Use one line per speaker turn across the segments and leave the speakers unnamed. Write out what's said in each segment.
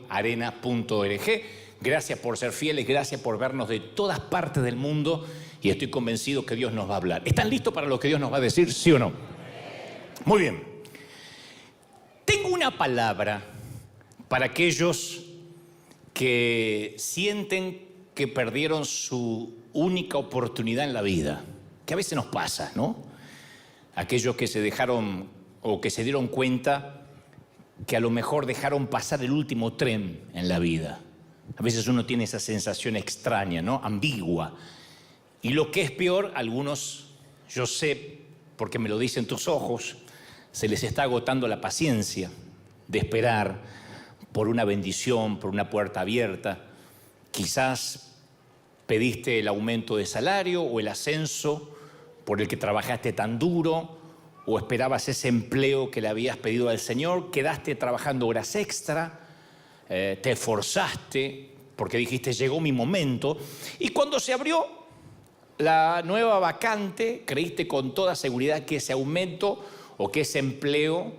arena.org. Gracias por ser fieles, gracias por vernos de todas partes del mundo y estoy convencido que Dios nos va a hablar. ¿Están listos para lo que Dios nos va a decir, sí o no? Muy bien. Tengo una palabra para aquellos que sienten que perdieron su única oportunidad en la vida, que a veces nos pasa, ¿no? Aquellos que se dejaron o que se dieron cuenta que a lo mejor dejaron pasar el último tren en la vida. A veces uno tiene esa sensación extraña, ¿no? Ambigua. Y lo que es peor, algunos, yo sé, porque me lo dicen tus ojos, se les está agotando la paciencia de esperar por una bendición, por una puerta abierta. Quizás pediste el aumento de salario o el ascenso por el que trabajaste tan duro, o esperabas ese empleo que le habías pedido al Señor, quedaste trabajando horas extra, te esforzaste porque dijiste llegó mi momento, y cuando se abrió la nueva vacante, creíste con toda seguridad que ese aumento o que ese empleo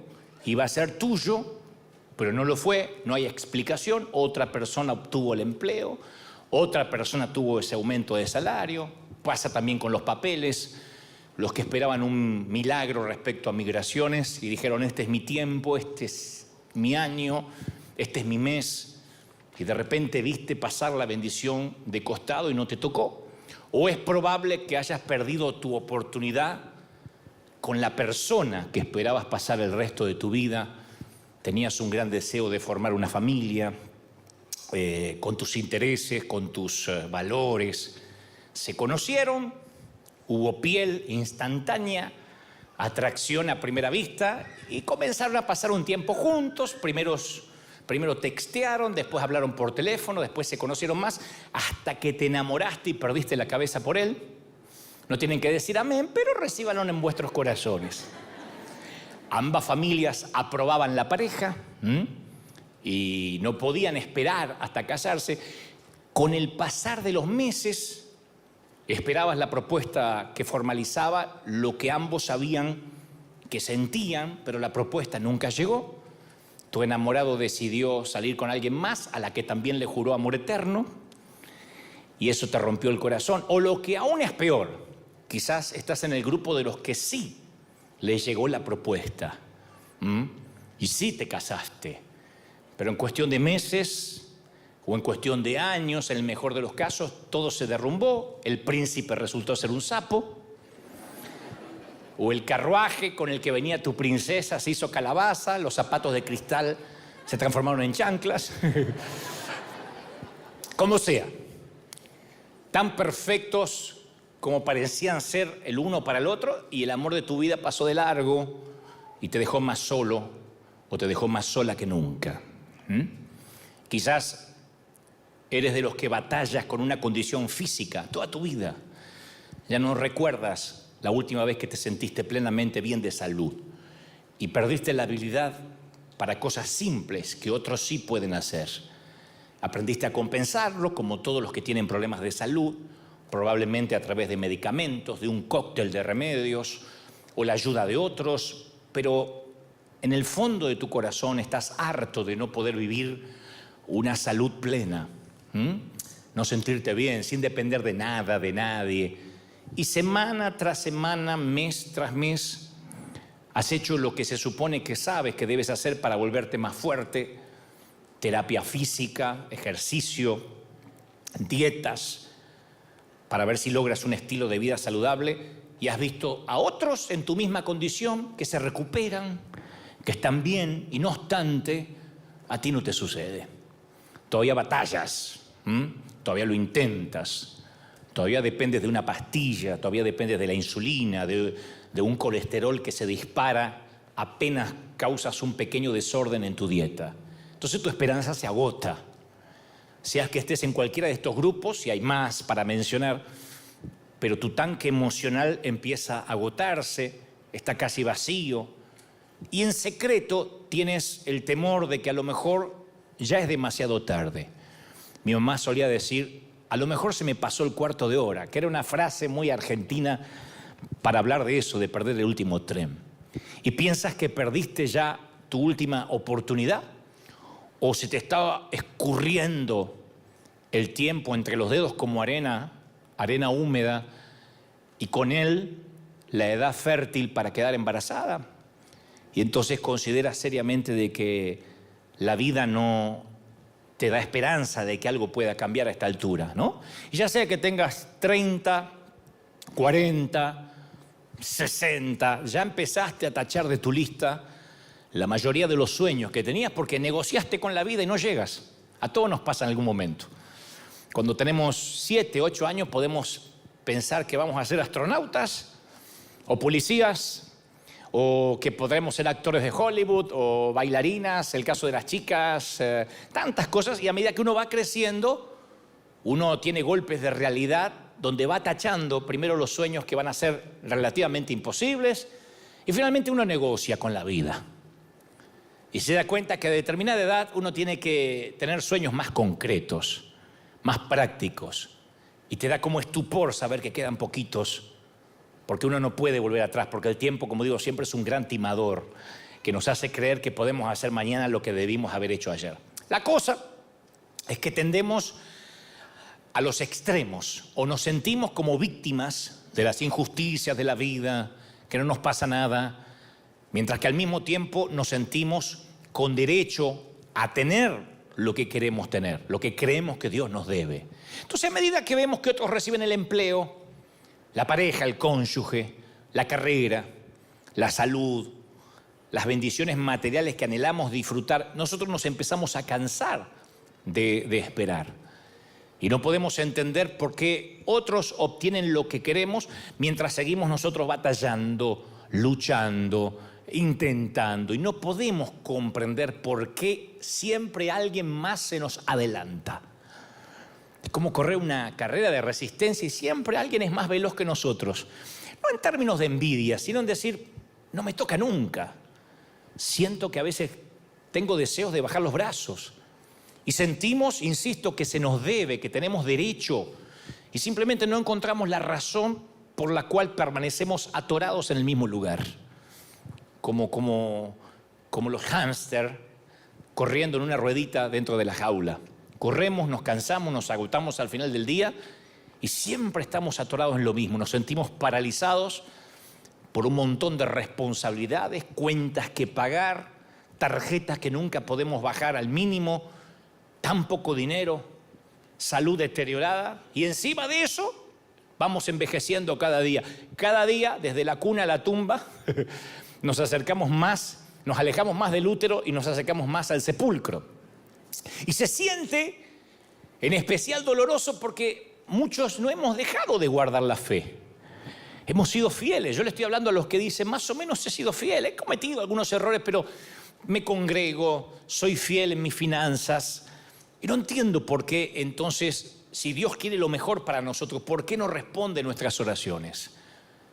iba a ser tuyo, pero no lo fue, no hay explicación, otra persona obtuvo el empleo, otra persona tuvo ese aumento de salario, pasa también con los papeles. Los que esperaban un milagro respecto a migraciones y dijeron, este es mi tiempo, este es mi año, este es mi mes, y de repente viste pasar la bendición de costado y no te tocó. O es probable que hayas perdido tu oportunidad con la persona que esperabas pasar el resto de tu vida. Tenías un gran deseo de formar una familia, con tus intereses, con tus valores. Se conocieron. Hubo piel instantánea, atracción a primera vista y comenzaron a pasar un tiempo juntos. Primero textearon, después hablaron por teléfono, después se conocieron más, hasta que te enamoraste y perdiste la cabeza por él. No tienen que decir amén, pero recíbanlo en vuestros corazones. Ambas familias aprobaban la pareja y no podían esperar hasta casarse. Con el pasar de los meses, esperabas la propuesta que formalizaba lo que ambos sabían que sentían, pero la propuesta nunca llegó. Tu enamorado decidió salir con alguien más, a la que también le juró amor eterno, y eso te rompió el corazón. O lo que aún es peor, quizás estás en el grupo de los que sí les llegó la propuesta, y sí te casaste, pero en cuestión de meses o en cuestión de años, en el mejor de los casos, todo se derrumbó, el príncipe resultó ser un sapo, o el carruaje con el que venía tu princesa se hizo calabaza, los zapatos de cristal se transformaron en chanclas. Como sea, tan perfectos como parecían ser el uno para el otro, y el amor de tu vida pasó de largo y te dejó más solo o te dejó más sola que nunca. Quizás eres de los que batallas con una condición física toda tu vida. Ya no recuerdas la última vez que te sentiste plenamente bien de salud y perdiste la habilidad para cosas simples que otros sí pueden hacer. Aprendiste a compensarlo, como todos los que tienen problemas de salud, probablemente a través de medicamentos, de un cóctel de remedios o la ayuda de otros, pero en el fondo de tu corazón estás harto de no poder vivir una salud plena. No sentirte bien, sin depender de nada, de nadie. Y semana tras semana, mes tras mes, has hecho lo que se supone que sabes que debes hacer para volverte más fuerte: terapia física, ejercicio, dietas, para ver si logras un estilo de vida saludable, y has visto a otros en tu misma condición que se recuperan, que están bien, y no obstante, a ti no te sucede. Todavía batallas, todavía lo intentas, todavía dependes de una pastilla, todavía dependes de la insulina, de un colesterol que se dispara apenas causas un pequeño desorden en tu dieta. Entonces tu esperanza se agota. Seas que estés en cualquiera de estos grupos, y hay más para mencionar, pero tu tanque emocional empieza a agotarse, está casi vacío, y en secreto tienes el temor de que a lo mejor ya es demasiado tarde. Mi mamá solía decir, a lo mejor se me pasó el cuarto de hora, que era una frase muy argentina para hablar de eso, de perder el último tren. Y piensas que perdiste ya tu última oportunidad, o se te está escurriendo el tiempo entre los dedos como arena húmeda, y con él la edad fértil para quedar embarazada. Y entonces consideras seriamente de que la vida no te da esperanza de que algo pueda cambiar a esta altura, ¿no? Y ya sea que tengas 30, 40, 60, ya empezaste a tachar de tu lista la mayoría de los sueños que tenías porque negociaste con la vida y no llegas. A todos nos pasa en algún momento. Cuando tenemos 7, 8 años podemos pensar que vamos a ser astronautas o policías, o que podremos ser actores de Hollywood o bailarinas, el caso de las chicas, tantas cosas. Y a medida que uno va creciendo, uno tiene golpes de realidad donde va tachando primero los sueños que van a ser relativamente imposibles, y finalmente uno negocia con la vida. Y se da cuenta que a determinada edad uno tiene que tener sueños más concretos, más prácticos. Y te da como estupor saber que quedan poquitos, porque uno no puede volver atrás, porque el tiempo, como digo, siempre es un gran timador que nos hace creer que podemos hacer mañana lo que debimos haber hecho ayer. La cosa es que tendemos a los extremos, o nos sentimos como víctimas de las injusticias de la vida, que no nos pasa nada, mientras que al mismo tiempo nos sentimos con derecho a tener lo que queremos tener, lo que creemos que Dios nos debe. Entonces, a medida que vemos que otros reciben el empleo, la pareja, el cónyuge, la carrera, la salud, las bendiciones materiales que anhelamos disfrutar, nosotros nos empezamos a cansar de esperar. Y no podemos entender por qué otros obtienen lo que queremos mientras seguimos nosotros batallando, luchando, intentando. Y no podemos comprender por qué siempre alguien más se nos adelanta. Es como correr una carrera de resistencia y siempre alguien es más veloz que nosotros. No en términos de envidia, sino en decir, no me toca nunca. Siento que a veces tengo deseos de bajar los brazos. Y sentimos, insisto, que se nos debe, que tenemos derecho. Y simplemente no encontramos la razón por la cual permanecemos atorados en el mismo lugar. Como los hámster corriendo en una ruedita dentro de la jaula. Corremos, nos cansamos, nos agotamos al final del día y siempre estamos atorados en lo mismo. Nos sentimos paralizados por un montón de responsabilidades, cuentas que pagar, tarjetas que nunca podemos bajar al mínimo, tan poco dinero, salud deteriorada, y encima de eso vamos envejeciendo cada día. Cada día, desde la cuna a la tumba, nos acercamos más, nos alejamos más del útero y nos acercamos más al sepulcro. Y se siente en especial doloroso porque muchos no hemos dejado de guardar la fe. Hemos sido fieles. Yo le estoy hablando a los que dicen, más o menos he sido fiel, he cometido algunos errores, pero me congrego, soy fiel en mis finanzas. Y no entiendo por qué entonces, si Dios quiere lo mejor para nosotros, ¿por qué no responde nuestras oraciones?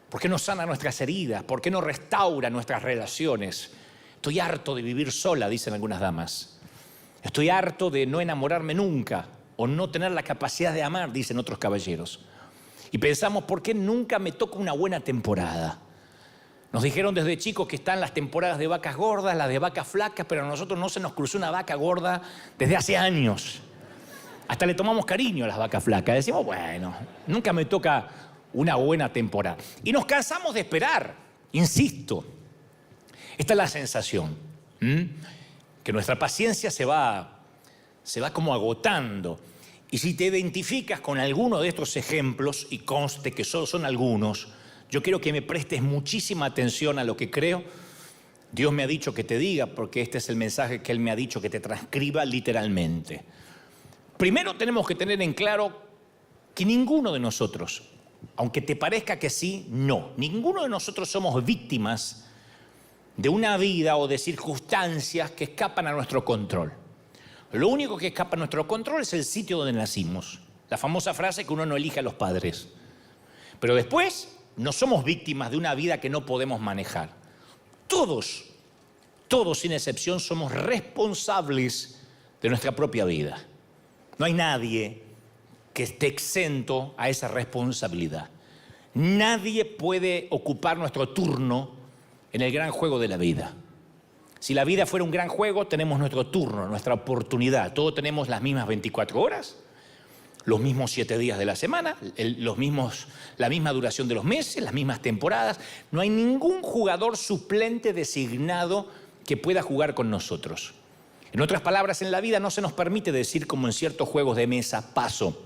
¿Por qué no sana nuestras heridas? ¿Por qué no restaura nuestras relaciones? Estoy harto de vivir sola, dicen algunas damas. Estoy harto de no enamorarme nunca o no tener la capacidad de amar, dicen otros caballeros. Y pensamos, ¿por qué nunca me toca una buena temporada? Nos dijeron desde chicos que están las temporadas de vacas gordas, las de vacas flacas, pero a nosotros no se nos cruzó una vaca gorda desde hace años. Hasta le tomamos cariño a las vacas flacas. Decimos, bueno, nunca me toca una buena temporada. Y nos cansamos de esperar, insisto. Esta es la sensación, que nuestra paciencia se va como agotando. Y si te identificas con alguno de estos ejemplos, y conste que solo son algunos, yo quiero que me prestes muchísima atención a lo que creo. Dios me ha dicho que te diga, porque este es el mensaje que Él me ha dicho que te transcriba literalmente. Primero tenemos que tener en claro que ninguno de nosotros, aunque te parezca que sí, no. Ninguno de nosotros somos víctimas de una vida o de circunstancias que escapan a nuestro control. Lo único que escapa a nuestro control es el sitio donde nacimos. La famosa frase que uno no elige a los padres. Pero después no somos víctimas de una vida que no podemos manejar. Todos sin excepción somos responsables de nuestra propia vida. No hay nadie que esté exento a esa responsabilidad. Nadie puede ocupar nuestro turno en el gran juego de la vida. Si la vida fuera un gran juego, tenemos nuestro turno, nuestra oportunidad. Todos tenemos las mismas 24 horas, los mismos 7 días de la semana, la misma duración de los meses, las mismas temporadas. No hay ningún jugador suplente designado que pueda jugar con nosotros. En otras palabras, en la vida no se nos permite decir, como en ciertos juegos de mesa, paso.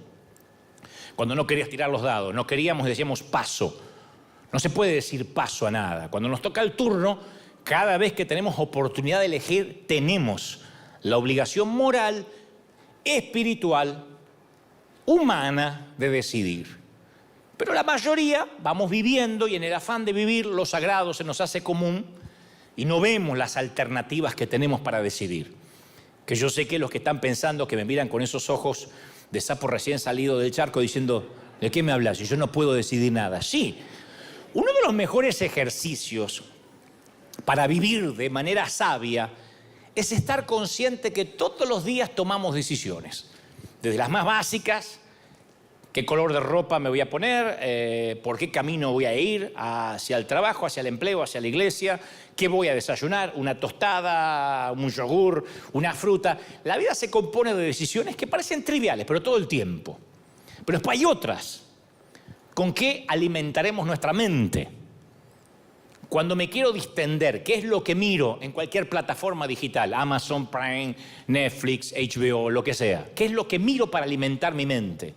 Cuando no querías tirar los dados, no queríamos, decíamos paso. No se puede decir paso a nada. Cuando nos toca el turno, cada vez que tenemos oportunidad de elegir, tenemos la obligación moral, espiritual, humana de decidir. Pero la mayoría vamos viviendo y en el afán de vivir lo sagrado se nos hace común y no vemos las alternativas que tenemos para decidir. Que yo sé que los que están pensando, que me miran con esos ojos de sapo recién salido del charco diciendo, ¿de qué me hablas? Y yo no puedo decidir nada. Sí, uno de los mejores ejercicios para vivir de manera sabia es estar consciente que todos los días tomamos decisiones. Desde las más básicas, qué color de ropa me voy a poner, por qué camino voy a ir hacia el trabajo, hacia el empleo, hacia la iglesia, qué voy a desayunar, una tostada, un yogur, una fruta. La vida se compone de decisiones que parecen triviales, pero todo el tiempo. Pero después hay otras. ¿Con qué alimentaremos nuestra mente? Cuando me quiero distender, ¿qué es lo que miro en cualquier plataforma digital? Amazon Prime, Netflix, HBO, lo que sea. ¿Qué es lo que miro para alimentar mi mente?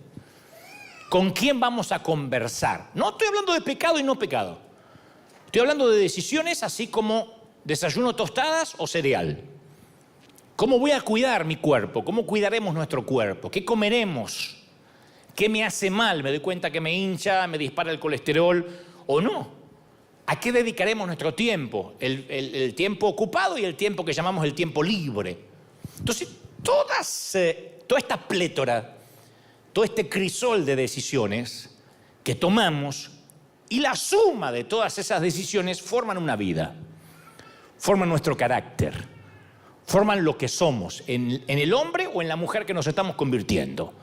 ¿Con quién vamos a conversar? No estoy hablando de pecado y no pecado. Estoy hablando de decisiones así como desayuno tostadas o cereal. ¿Cómo voy a cuidar mi cuerpo? ¿Cómo cuidaremos nuestro cuerpo? ¿Qué comeremos? ¿Qué me hace mal? ¿Me doy cuenta que me hincha, me dispara el colesterol o no? ¿A qué dedicaremos nuestro tiempo? El tiempo ocupado y el tiempo que llamamos el tiempo libre. Entonces, toda esta plétora, todo este crisol de decisiones que tomamos y la suma de todas esas decisiones forman una vida, forman nuestro carácter, forman lo que somos en el hombre o en la mujer que nos estamos convirtiendo.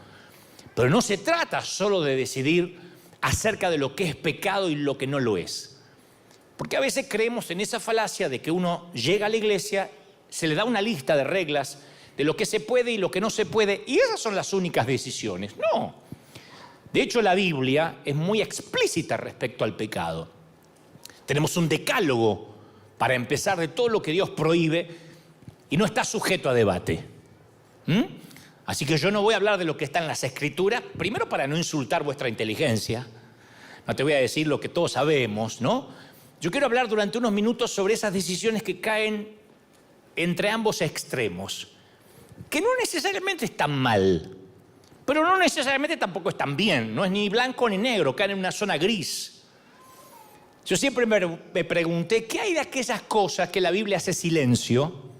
Pero no se trata solo de decidir acerca de lo que es pecado y lo que no lo es. Porque a veces creemos en esa falacia de que uno llega a la iglesia, se le da una lista de reglas de lo que se puede y lo que no se puede, y esas son las únicas decisiones. No. De hecho, la Biblia es muy explícita respecto al pecado. Tenemos un decálogo para empezar de todo lo que Dios prohíbe y no está sujeto a debate. Así que yo no voy a hablar de lo que está en las Escrituras, primero para no insultar vuestra inteligencia. No te voy a decir lo que todos sabemos, ¿no? Yo quiero hablar durante unos minutos sobre esas decisiones que caen entre ambos extremos, que no necesariamente están mal, pero no necesariamente tampoco están bien, no es ni blanco ni negro, caen en una zona gris. Yo siempre me pregunté, ¿qué hay de aquellas cosas que la Biblia hace silencio?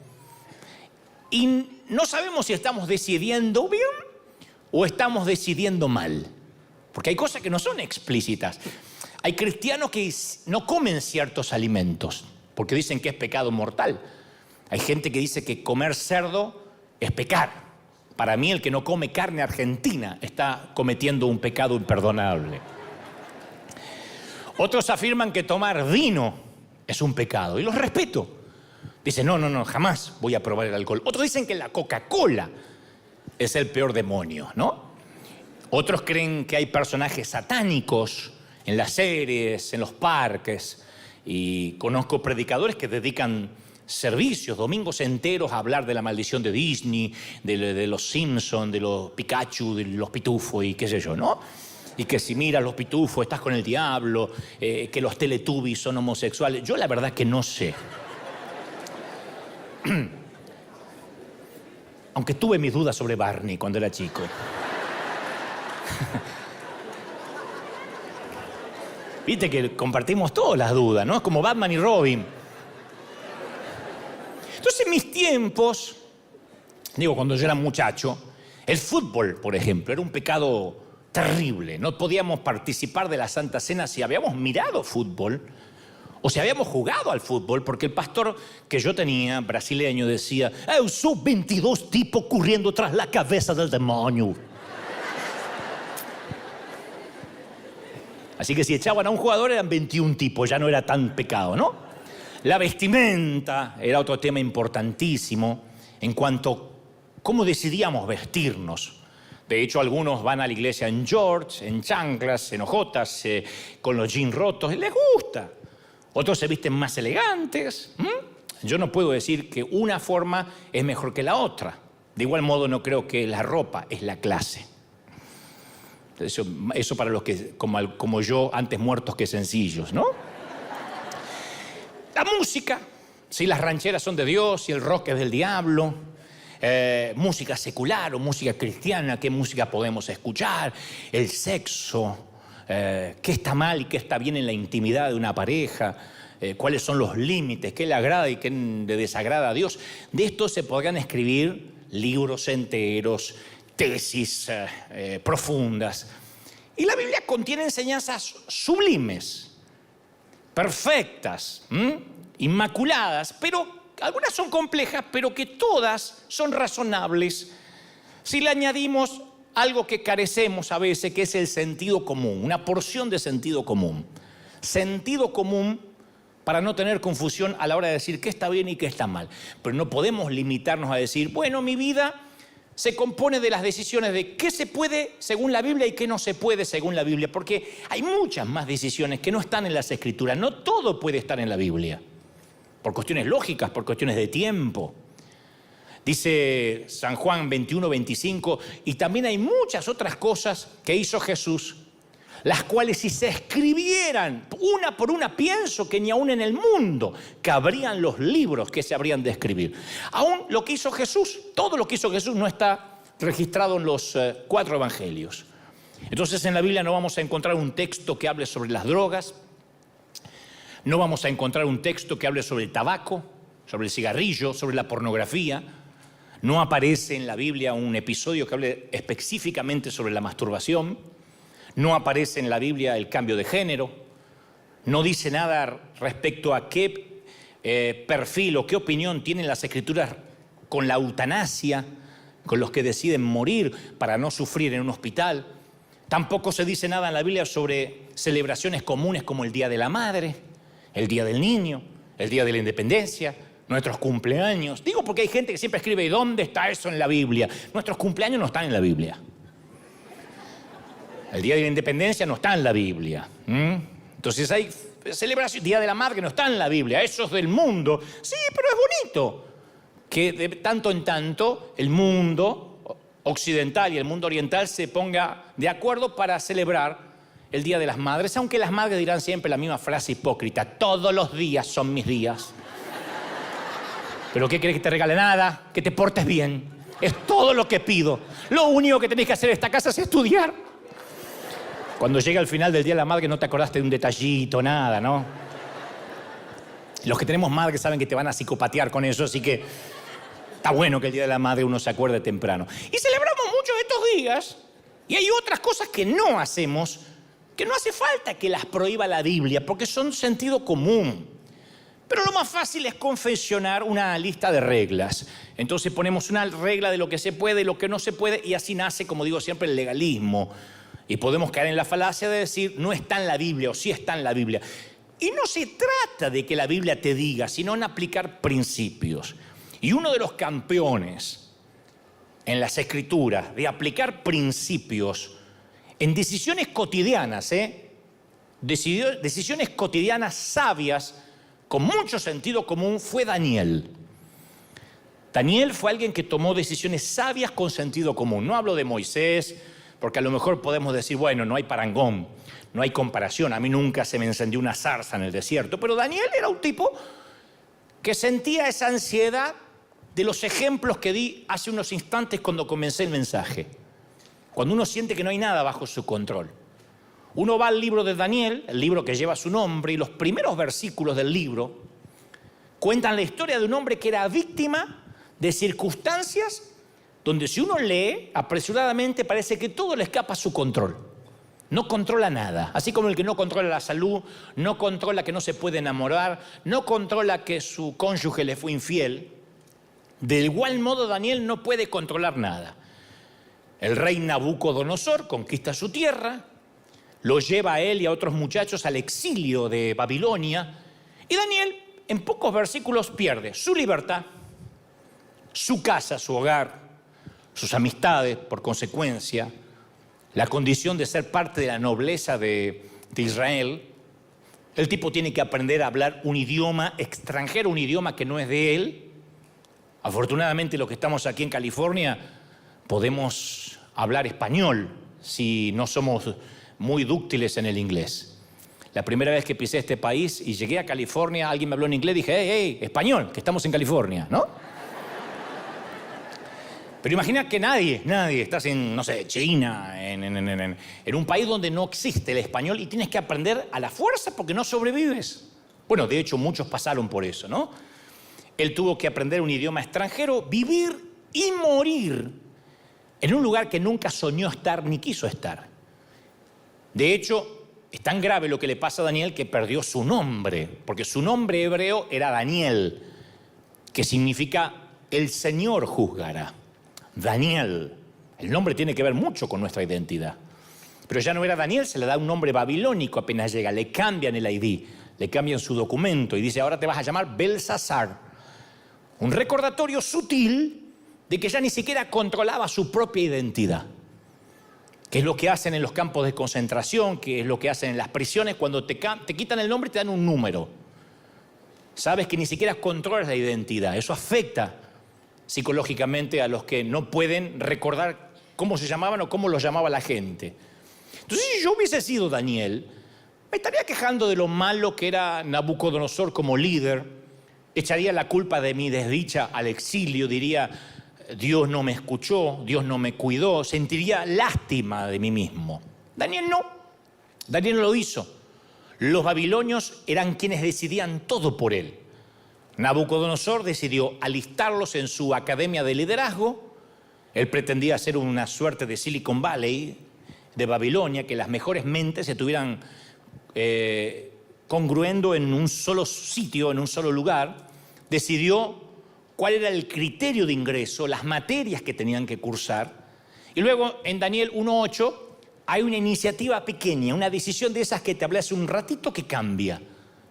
Y no sabemos si estamos decidiendo bien o estamos decidiendo mal, porque hay cosas que no son explícitas. Hay cristianos que no comen ciertos alimentos porque dicen que es pecado mortal. Hay gente que dice que comer cerdo es pecar. Para mí, el que no come carne argentina está cometiendo un pecado imperdonable. Otros afirman que tomar vino es un pecado y los respeto. Dicen, no, jamás voy a probar el alcohol. Otros dicen que la Coca-Cola es el peor demonio, ¿no? Otros creen que hay personajes satánicos en las series, en los parques, y conozco predicadores que dedican servicios, domingos enteros a hablar de la maldición de Disney, de los Simpsons, de los Pikachu, de los pitufos y qué sé yo, ¿no? Y que si miras los pitufos estás con el diablo, que los Teletubbies son homosexuales. Yo la verdad que no sé. Aunque tuve mis dudas sobre Barney cuando era chico. Viste que compartimos todas las dudas, ¿no? Es como Batman y Robin. Entonces, en mis tiempos, cuando yo era muchacho, el fútbol, por ejemplo, era un pecado terrible. No podíamos participar de la Santa Cena si habíamos mirado fútbol o si habíamos jugado al fútbol, porque el pastor que yo tenía, brasileño, decía, yo soy 22 tipos corriendo tras la cabeza del demonio. Así que si echaban a un jugador eran 21 tipos, ya no era tan pecado, ¿no? La vestimenta era otro tema importantísimo en cuanto a cómo decidíamos vestirnos. De hecho, algunos van a la iglesia en shorts, en chanclas, en ojotas, con los jeans rotos, y les gusta. Otros se visten más elegantes. Yo no puedo decir que una forma es mejor que la otra. De igual modo, no creo que la ropa es la clase. Eso para los que, como yo, antes muertos que sencillos, ¿no? La música, si las rancheras son de Dios, si el rock es del diablo, música secular o música cristiana, qué música podemos escuchar, el sexo, qué está mal y qué está bien en la intimidad de una pareja, cuáles son los límites, qué le agrada y qué le desagrada a Dios. De esto se podrían escribir libros enteros, tesis profundas. Y la Biblia contiene enseñanzas sublimes, perfectas, inmaculadas, pero algunas son complejas, pero que todas son razonables si le añadimos algo que carecemos a veces, que es el sentido común, una porción de sentido común. Sentido común para no tener confusión a la hora de decir qué está bien y qué está mal. Pero no podemos limitarnos a decir, bueno, mi vida se compone de las decisiones de qué se puede según la Biblia y qué no se puede según la Biblia, porque hay muchas más decisiones que no están en las Escrituras. No todo puede estar en la Biblia, por cuestiones lógicas, por cuestiones de tiempo. Dice San Juan 21, 25, y también hay muchas otras cosas que hizo Jesús, las cuales si se escribieran una por una, pienso que ni aún en el mundo cabrían los libros que se habrían de escribir. Aún lo que hizo Jesús, todo lo que hizo Jesús no está registrado en los 4 evangelios. Entonces en la Biblia no vamos a encontrar un texto que hable sobre las drogas, no vamos a encontrar un texto que hable sobre el tabaco, sobre el cigarrillo, sobre la pornografía. No aparece en la Biblia un episodio que hable específicamente sobre la masturbación. No aparece en la Biblia el cambio de género. No dice nada respecto a qué perfil o qué opinión tienen las Escrituras con la eutanasia, con los que deciden morir para no sufrir en un hospital. Tampoco se dice nada en la Biblia sobre celebraciones comunes como el Día de la Madre, el Día del Niño, el Día de la Independencia, nuestros cumpleaños. Digo porque hay gente que siempre escribe, ¿y dónde está eso en la Biblia? Nuestros cumpleaños no están en la Biblia. El Día de la Independencia no está en la Biblia. Entonces hay celebración, Día de la Madre no está en la Biblia. Eso es del mundo. Sí, pero es bonito que de tanto en tanto el mundo occidental y el mundo oriental se ponga de acuerdo para celebrar el Día de las Madres, aunque las madres dirán siempre la misma frase hipócrita, todos los días son mis días. ¿Pero qué querés que te regale? Nada, que te portes bien. Es todo lo que pido. Lo único que tenés que hacer en esta casa es estudiar. Cuando llega el final del Día de la Madre no te acordaste de un detallito, nada, ¿no? Los que tenemos madres saben que te van a psicopatear con eso, así que está bueno que el Día de la Madre uno se acuerde temprano. Y celebramos muchos de estos días, y hay otras cosas que no hacemos, que no hace falta que las prohíba la Biblia, porque son sentido común. Pero lo más fácil es confeccionar una lista de reglas. Entonces ponemos una regla de lo que se puede y lo que no se puede, y así nace, como digo siempre, el legalismo. Y podemos caer en la falacia de decir, no está en la Biblia o sí está en la Biblia. Y no se trata de que la Biblia te diga, sino en aplicar principios. Y uno de los campeones en las Escrituras de aplicar principios en decisiones cotidianas, decisiones cotidianas sabias, con mucho sentido común, fue Daniel. Daniel fue alguien que tomó decisiones sabias con sentido común. No hablo de Moisés, porque a lo mejor podemos decir, bueno, no hay parangón, no hay comparación. A mí nunca se me encendió una zarza en el desierto. Pero Daniel era un tipo que sentía esa ansiedad de los ejemplos que di hace unos instantes cuando comencé el mensaje. Cuando uno siente que no hay nada bajo su control. Uno va al libro de Daniel, el libro que lleva su nombre, y los primeros versículos del libro cuentan la historia de un hombre que era víctima de circunstancias donde si uno lee apresuradamente parece que todo le escapa a su control. No controla nada. Así como el que no controla la salud, no controla que no se puede enamorar, no controla que su cónyuge le fue infiel. De igual modo Daniel no puede controlar nada. El rey Nabucodonosor conquista su tierra, lo lleva a él y a otros muchachos al exilio de Babilonia, y Daniel en pocos versículos, pierde su libertad, su casa, su hogar, sus amistades, por consecuencia, la condición de ser parte de la nobleza de Israel. El tipo tiene que aprender a hablar un idioma extranjero, un idioma que no es de él. Afortunadamente, los que estamos aquí en California podemos hablar español si no somos muy dúctiles en el inglés. La primera vez que pisé este país y llegué a California, alguien me habló en inglés, dije, hey, español, que estamos en California, ¿no? Pero imagina que nadie, estás en, no sé, China, en un país donde no existe el español y tienes que aprender a la fuerza porque no sobrevives. Bueno, de hecho, muchos pasaron por eso, ¿no? Él tuvo que aprender un idioma extranjero, vivir y morir en un lugar que nunca soñó estar ni quiso estar. De hecho, es tan grave lo que le pasa a Daniel que perdió su nombre, porque su nombre hebreo era Daniel, que significa el Señor juzgará. Daniel. El nombre tiene que ver mucho con nuestra identidad. Pero ya no era Daniel, se le da un nombre babilónico apenas llega. Le cambian el ID, le cambian su documento y dice, ahora te vas a llamar Belsasar. Un recordatorio sutil de que ya ni siquiera controlaba su propia identidad. Que es lo que hacen en los campos de concentración, que es lo que hacen en las prisiones. Cuando te quitan el nombre te dan un número. Sabes que ni siquiera controlas la identidad. Eso afecta psicológicamente a los que no pueden recordar cómo se llamaban o cómo los llamaba la gente. Entonces, si yo hubiese sido Daniel, me estaría quejando de lo malo que era Nabucodonosor como líder, echaría la culpa de mi desdicha al exilio, diría, Dios no me escuchó, Dios no me cuidó, sentiría lástima de mí mismo. Daniel no lo hizo. Los babilonios eran quienes decidían todo por él. Nabucodonosor decidió alistarlos en su academia de liderazgo. Él pretendía ser una suerte de Silicon Valley de Babilonia, que las mejores mentes se estuvieran congruendo en un solo sitio, en un solo lugar. Decidió cuál era el criterio de ingreso, las materias que tenían que cursar. Y luego en Daniel 1:8 hay una iniciativa pequeña, una decisión de esas que te hablé hace un ratito que cambia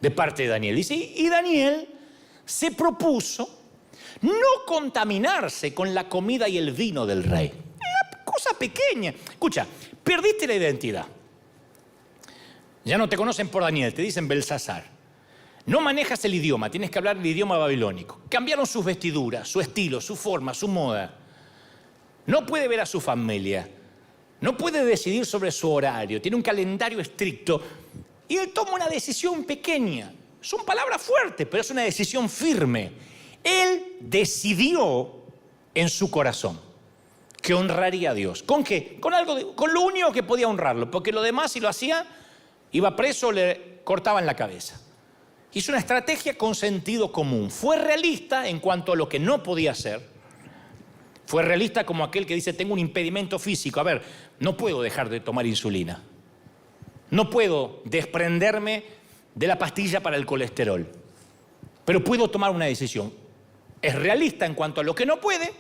de parte de Daniel. Dice, y Daniel se propuso no contaminarse con la comida y el vino del rey. Una cosa pequeña. Escucha, perdiste la identidad. Ya no te conocen por Daniel, te dicen Belsasar. No manejas el idioma, tienes que hablar el idioma babilónico. Cambiaron sus vestiduras, su estilo, su forma, su moda. No puede ver a su familia. No puede decidir sobre su horario. Tiene un calendario estricto. Y él toma una decisión pequeña. Son palabras fuertes, pero es una decisión firme. Él decidió en su corazón que honraría a Dios. ¿Con qué? Con lo único que podía honrarlo, porque lo demás, si lo hacía, iba preso, le cortaban la cabeza. Hizo una estrategia con sentido común. Fue realista en cuanto a lo que no podía hacer. Fue realista como aquel que dice, tengo un impedimento físico. A ver, no puedo dejar de tomar insulina. No puedo desprenderme de la pastilla para el colesterol. Pero puedo tomar una decisión. Es realista en cuanto a lo que no puede.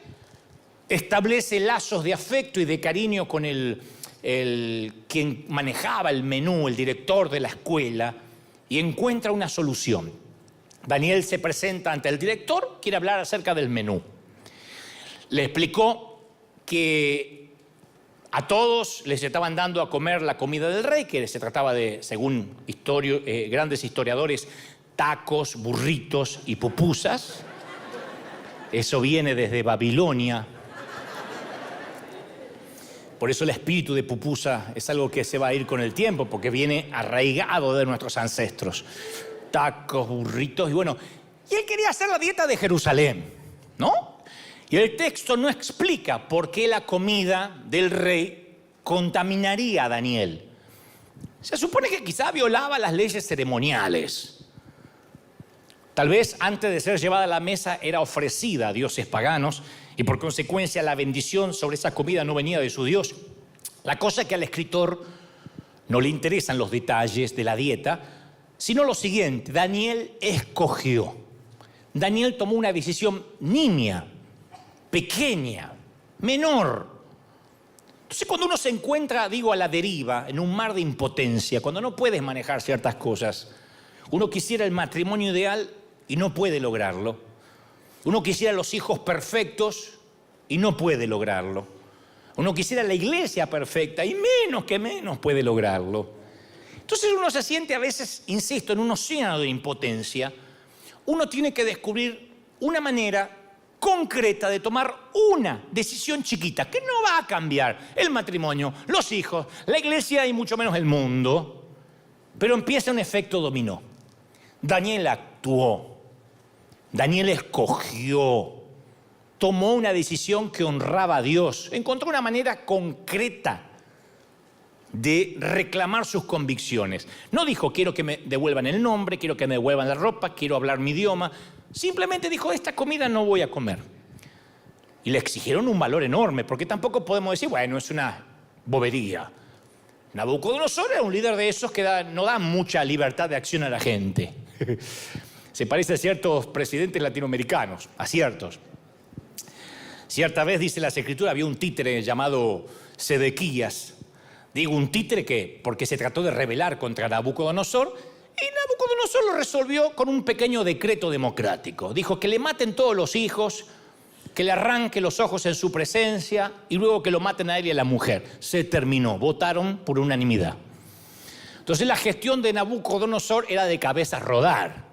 Establece lazos de afecto y de cariño con quien manejaba el menú, el director de la escuela, y encuentra una solución. Daniel se presenta ante el director, quiere hablar acerca del menú. Le explicó que a todos les estaban dando a comer la comida del rey, que se trataba de, según grandes historiadores, tacos, burritos y pupusas. Eso viene desde Babilonia. Por eso el espíritu de pupusa es algo que se va a ir con el tiempo, porque viene arraigado de nuestros ancestros. Tacos, burritos y bueno. Y él quería hacer la dieta de Jerusalén, ¿no? Y el texto no explica por qué la comida del rey contaminaría a Daniel. Se supone que quizá violaba las leyes ceremoniales. Tal vez antes de ser llevada a la mesa era ofrecida a dioses paganos y por consecuencia la bendición sobre esa comida no venía de su Dios. La cosa es que al escritor no le interesan los detalles de la dieta, sino lo siguiente: Daniel escogió. Daniel tomó una decisión nimia, pequeña, menor. Entonces cuando uno se encuentra, a la deriva, en un mar de impotencia, cuando no puedes manejar ciertas cosas, uno quisiera el matrimonio ideal y no puede lograrlo. Uno quisiera los hijos perfectos y no puede lograrlo. Uno quisiera la iglesia perfecta y menos puede lograrlo. Entonces uno se siente a veces, insisto, en un océano de impotencia. Uno tiene que descubrir una manera concreta de tomar una decisión chiquita que no va a cambiar el matrimonio, los hijos, la iglesia y mucho menos el mundo, pero empieza un efecto dominó. Daniel actuó, Daniel escogió, tomó una decisión que honraba a Dios, encontró una manera concreta de reclamar sus convicciones. No dijo, quiero que me devuelvan el nombre, quiero que me devuelvan la ropa, quiero hablar mi idioma. Simplemente dijo, esta comida no voy a comer. Y le exigieron un valor enorme, porque tampoco podemos decir, bueno, es una bobería. Nabucodonosor era un líder de esos que no da mucha libertad de acción a la gente. Se parece a ciertos presidentes latinoamericanos, a ciertos. Cierta vez, dice las Escrituras, había un títere llamado Sedequías. Digo un títere porque se trató de rebelar contra Nabucodonosor, y Nabucodonosor lo resolvió con un pequeño decreto democrático. Dijo que le maten todos los hijos, que le arranque los ojos en su presencia y luego que lo maten a él y a la mujer. Se terminó, votaron por unanimidad. Entonces la gestión de Nabucodonosor era de cabezas rodar.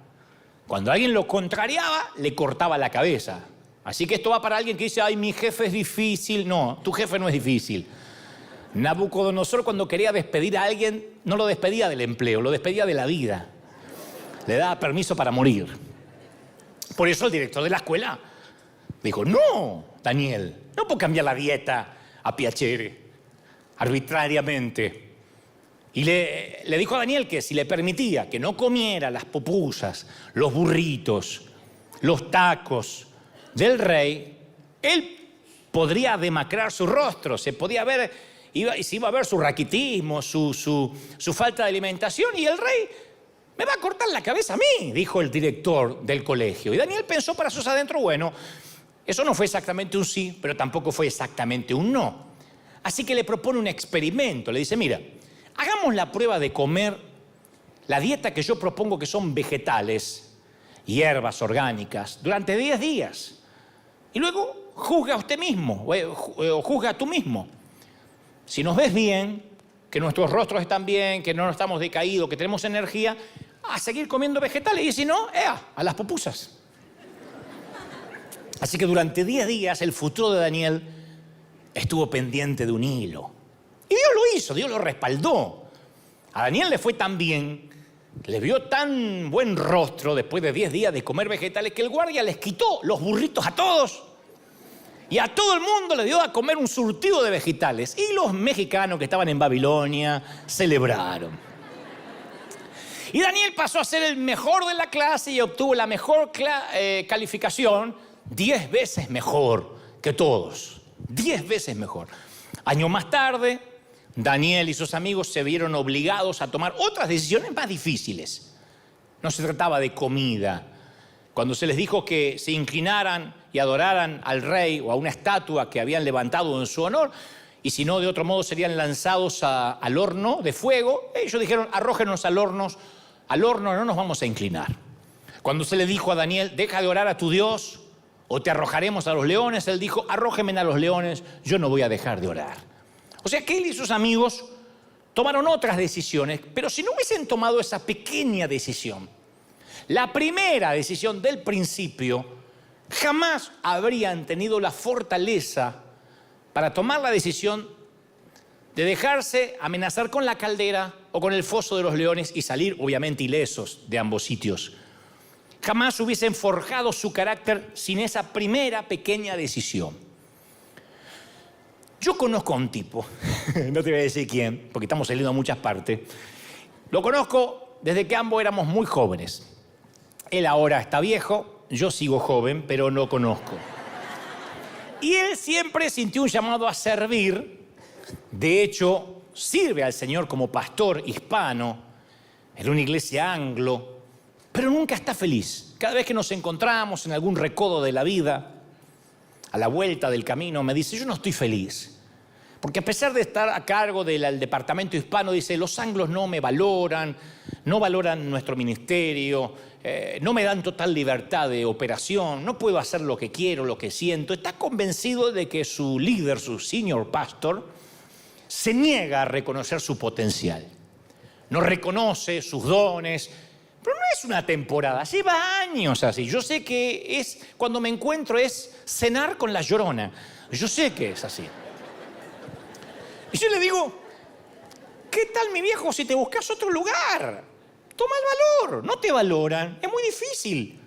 Cuando alguien lo contrariaba, le cortaba la cabeza. Así que esto va para alguien que dice, ay, mi jefe es difícil. No, tu jefe no es difícil. Nabucodonosor, cuando quería despedir a alguien, no lo despedía del empleo, lo despedía de la vida. Le daba permiso para morir. Por eso el director de la escuela dijo, no, Daniel, no puedo cambiar la dieta a piacere, arbitrariamente. Y le dijo a Daniel que si le permitía que no comiera las pupusas, los burritos, los tacos del rey, él podría demacrar su rostro, se podía ver... se iba a ver su raquitismo, su falta de alimentación, y el rey me va a cortar la cabeza a mí, dijo el director del colegio. Y Daniel pensó para sus adentros, bueno, eso no fue exactamente un sí, pero tampoco fue exactamente un no. Así que le propone un experimento, le dice, mira, hagamos la prueba de comer la dieta que yo propongo, que son vegetales, hierbas orgánicas, durante 10 días. Y luego juzga a usted mismo, o juzga a tú mismo. Si nos ves bien, que nuestros rostros están bien, que no estamos decaídos, que tenemos energía, a seguir comiendo vegetales. Y si no, a las pupusas. Así que durante 10 días el futuro de Daniel estuvo pendiente de un hilo. Y Dios lo hizo, Dios lo respaldó. A Daniel le fue tan bien, le vio tan buen rostro después de 10 días de comer vegetales, que el guardia les quitó los burritos a todos. Y a todo el mundo le dio a comer un surtido de vegetales. Y los mexicanos que estaban en Babilonia celebraron. Y Daniel pasó a ser el mejor de la clase y obtuvo la mejor calificación, 10 veces mejor que todos. 10 veces mejor. Años más tarde, Daniel y sus amigos se vieron obligados a tomar otras decisiones más difíciles. No se trataba de comida. Cuando se les dijo que se inclinaran y adoraran al rey o a una estatua que habían levantado en su honor, y si no, de otro modo serían lanzados al horno de fuego, ellos dijeron, arrójenos al horno no nos vamos a inclinar. Cuando se le dijo a Daniel, deja de orar a tu Dios o te arrojaremos a los leones, él dijo, arrójenme a los leones, yo no voy a dejar de orar. O sea que él y sus amigos tomaron otras decisiones, pero si no hubiesen tomado esa pequeña decisión, la primera decisión del principio, jamás habrían tenido la fortaleza para tomar la decisión de dejarse amenazar con la caldera o con el foso de los leones y salir, obviamente, ilesos de ambos sitios. Jamás hubiesen forjado su carácter sin esa primera pequeña decisión. Yo conozco a un tipo, no te voy a decir quién, porque estamos saliendo a muchas partes. Lo conozco desde que ambos éramos muy jóvenes. Él ahora está viejo, yo sigo joven, pero no conozco. Y él siempre sintió un llamado a servir. De hecho, sirve al Señor como pastor hispano en una iglesia anglo, pero nunca está feliz. Cada vez que nos encontramos en algún recodo de la vida, a la vuelta del camino, me dice, yo no estoy feliz. Porque a pesar de estar a cargo del departamento hispano, dice, los anglos no me valoran, no valoran nuestro ministerio, no me dan total libertad de operación, no puedo hacer lo que quiero, lo que siento. Está convencido de que su líder, su senior pastor, se niega a reconocer su potencial. No reconoce sus dones, pero no es una temporada, lleva años así. Yo sé que cuando me encuentro es cenar con la Llorona. Yo sé que es así. Y yo le digo, ¿qué tal, mi viejo, si te buscas otro lugar? Toma el valor, no te valoran, es muy difícil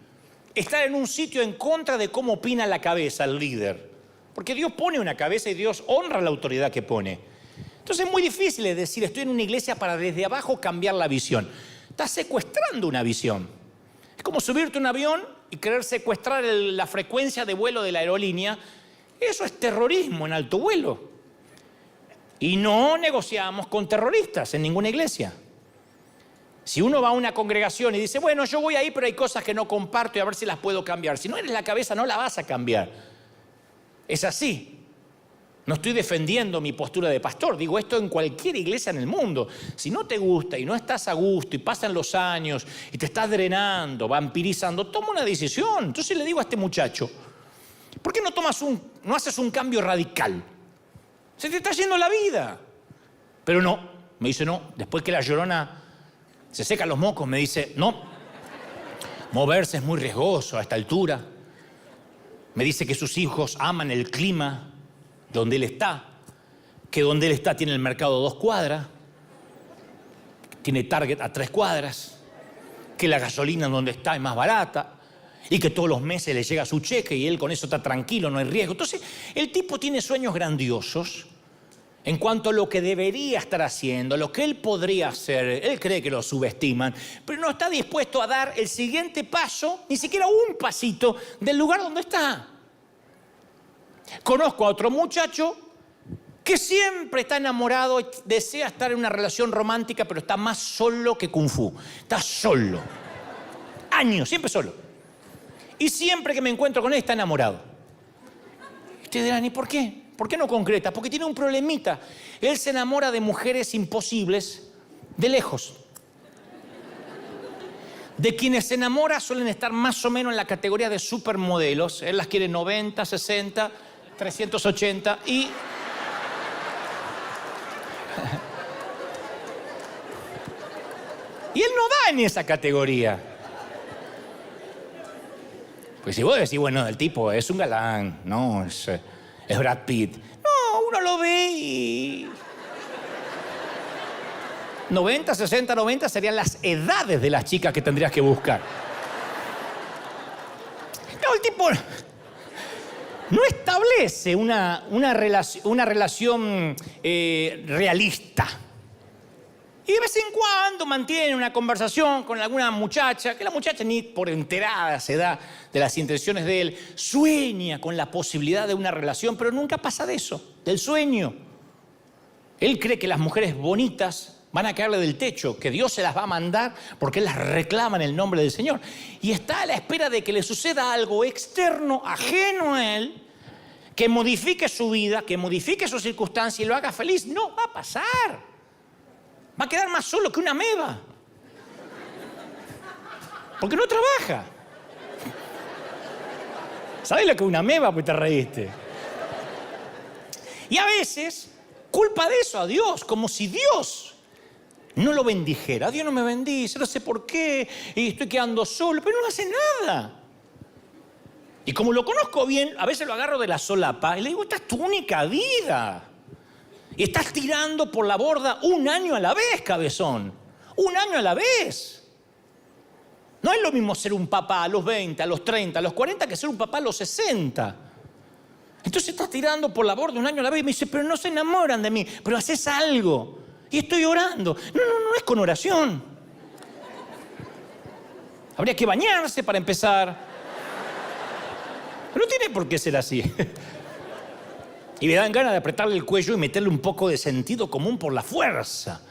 estar en un sitio en contra de cómo opina la cabeza, el líder. Porque Dios pone una cabeza y Dios honra la autoridad que pone. Entonces es muy difícil decir, estoy en una iglesia para desde abajo cambiar la visión. Estás secuestrando una visión. Es como subirte a un avión y querer secuestrar la frecuencia de vuelo de la aerolínea. Eso es terrorismo en alto vuelo. Y no negociamos con terroristas en ninguna iglesia. Si uno va a una congregación y dice, bueno, yo voy ahí, pero hay cosas que no comparto y a ver si las puedo cambiar. Si no eres la cabeza, no la vas a cambiar. Es así. No estoy defendiendo mi postura de pastor. Digo esto en cualquier iglesia en el mundo. Si no te gusta y no estás a gusto y pasan los años y te estás drenando, vampirizando, toma una decisión. Entonces le digo a este muchacho, ¿por qué no haces un cambio radical? Se te está yendo la vida. Pero no, me dice no. Después que la Llorona se seca los mocos, me dice no. Moverse es muy riesgoso a esta altura. Me dice que sus hijos aman el clima donde él está. Que donde él está tiene el mercado a 2 cuadras. Tiene Target a 3 cuadras. Que la gasolina donde está es más barata. Y que todos los meses le llega su cheque y él con eso está tranquilo, no hay riesgo. Entonces, el tipo tiene sueños grandiosos en cuanto a lo que debería estar haciendo, lo que él podría hacer. Él cree que lo subestiman, pero no está dispuesto a dar el siguiente paso, ni siquiera un pasito del lugar donde está. Conozco a otro muchacho que siempre está enamorado y desea estar en una relación romántica, pero está más solo que Kung Fu. Está solo. Años, siempre solo. Y siempre que me encuentro con él está enamorado. Ustedes dirán, ¿y por qué? ¿Por qué no concreta? Porque tiene un problemita. Él se enamora de mujeres imposibles de lejos. De quienes se enamora suelen estar más o menos en la categoría de supermodelos. Él las quiere 90, 60, 380 y... Y él no da en esa categoría. Pues si vos decís, bueno, el tipo es un galán, no, es Brad Pitt. No, uno lo ve y... 90, 60, 90 serían las edades de las chicas que tendrías que buscar. No, el tipo no establece una relación realista. Y de vez en cuando mantiene una conversación con alguna muchacha, que la muchacha ni por enterada se da de las intenciones de él. Sueña con la posibilidad de una relación, pero nunca pasa de eso, del sueño. Él cree que las mujeres bonitas van a caerle del techo, que Dios se las va a mandar porque Él las reclama en el nombre del Señor. Y está a la espera de que le suceda algo externo, ajeno a Él, que modifique su vida, que modifique sus circunstancias y lo haga feliz. No va a pasar. Va a quedar más solo que una ameba. Porque no trabaja. ¿Sabes lo que es una ameba? Pues te reíste. Y a veces culpa de eso a Dios, como si Dios no lo bendijera. Dios no me bendice, no sé por qué, y estoy quedando solo, pero no hace nada. Y como lo conozco bien, a veces lo agarro de la solapa y le digo, esta es tu única vida. Y estás tirando por la borda 1 año a la vez, cabezón. 1 año a la vez. No es lo mismo ser un papá a los 20, a los 30, a los 40 que ser un papá a los 60. Entonces estás tirando por la borda 1 año a la vez y me dice, pero no se enamoran de mí, pero haces algo. Y estoy orando. No es con oración. Habría que bañarse para empezar. Pero no tiene por qué ser así. Y me dan ganas de apretarle el cuello y meterle un poco de sentido común por la fuerza.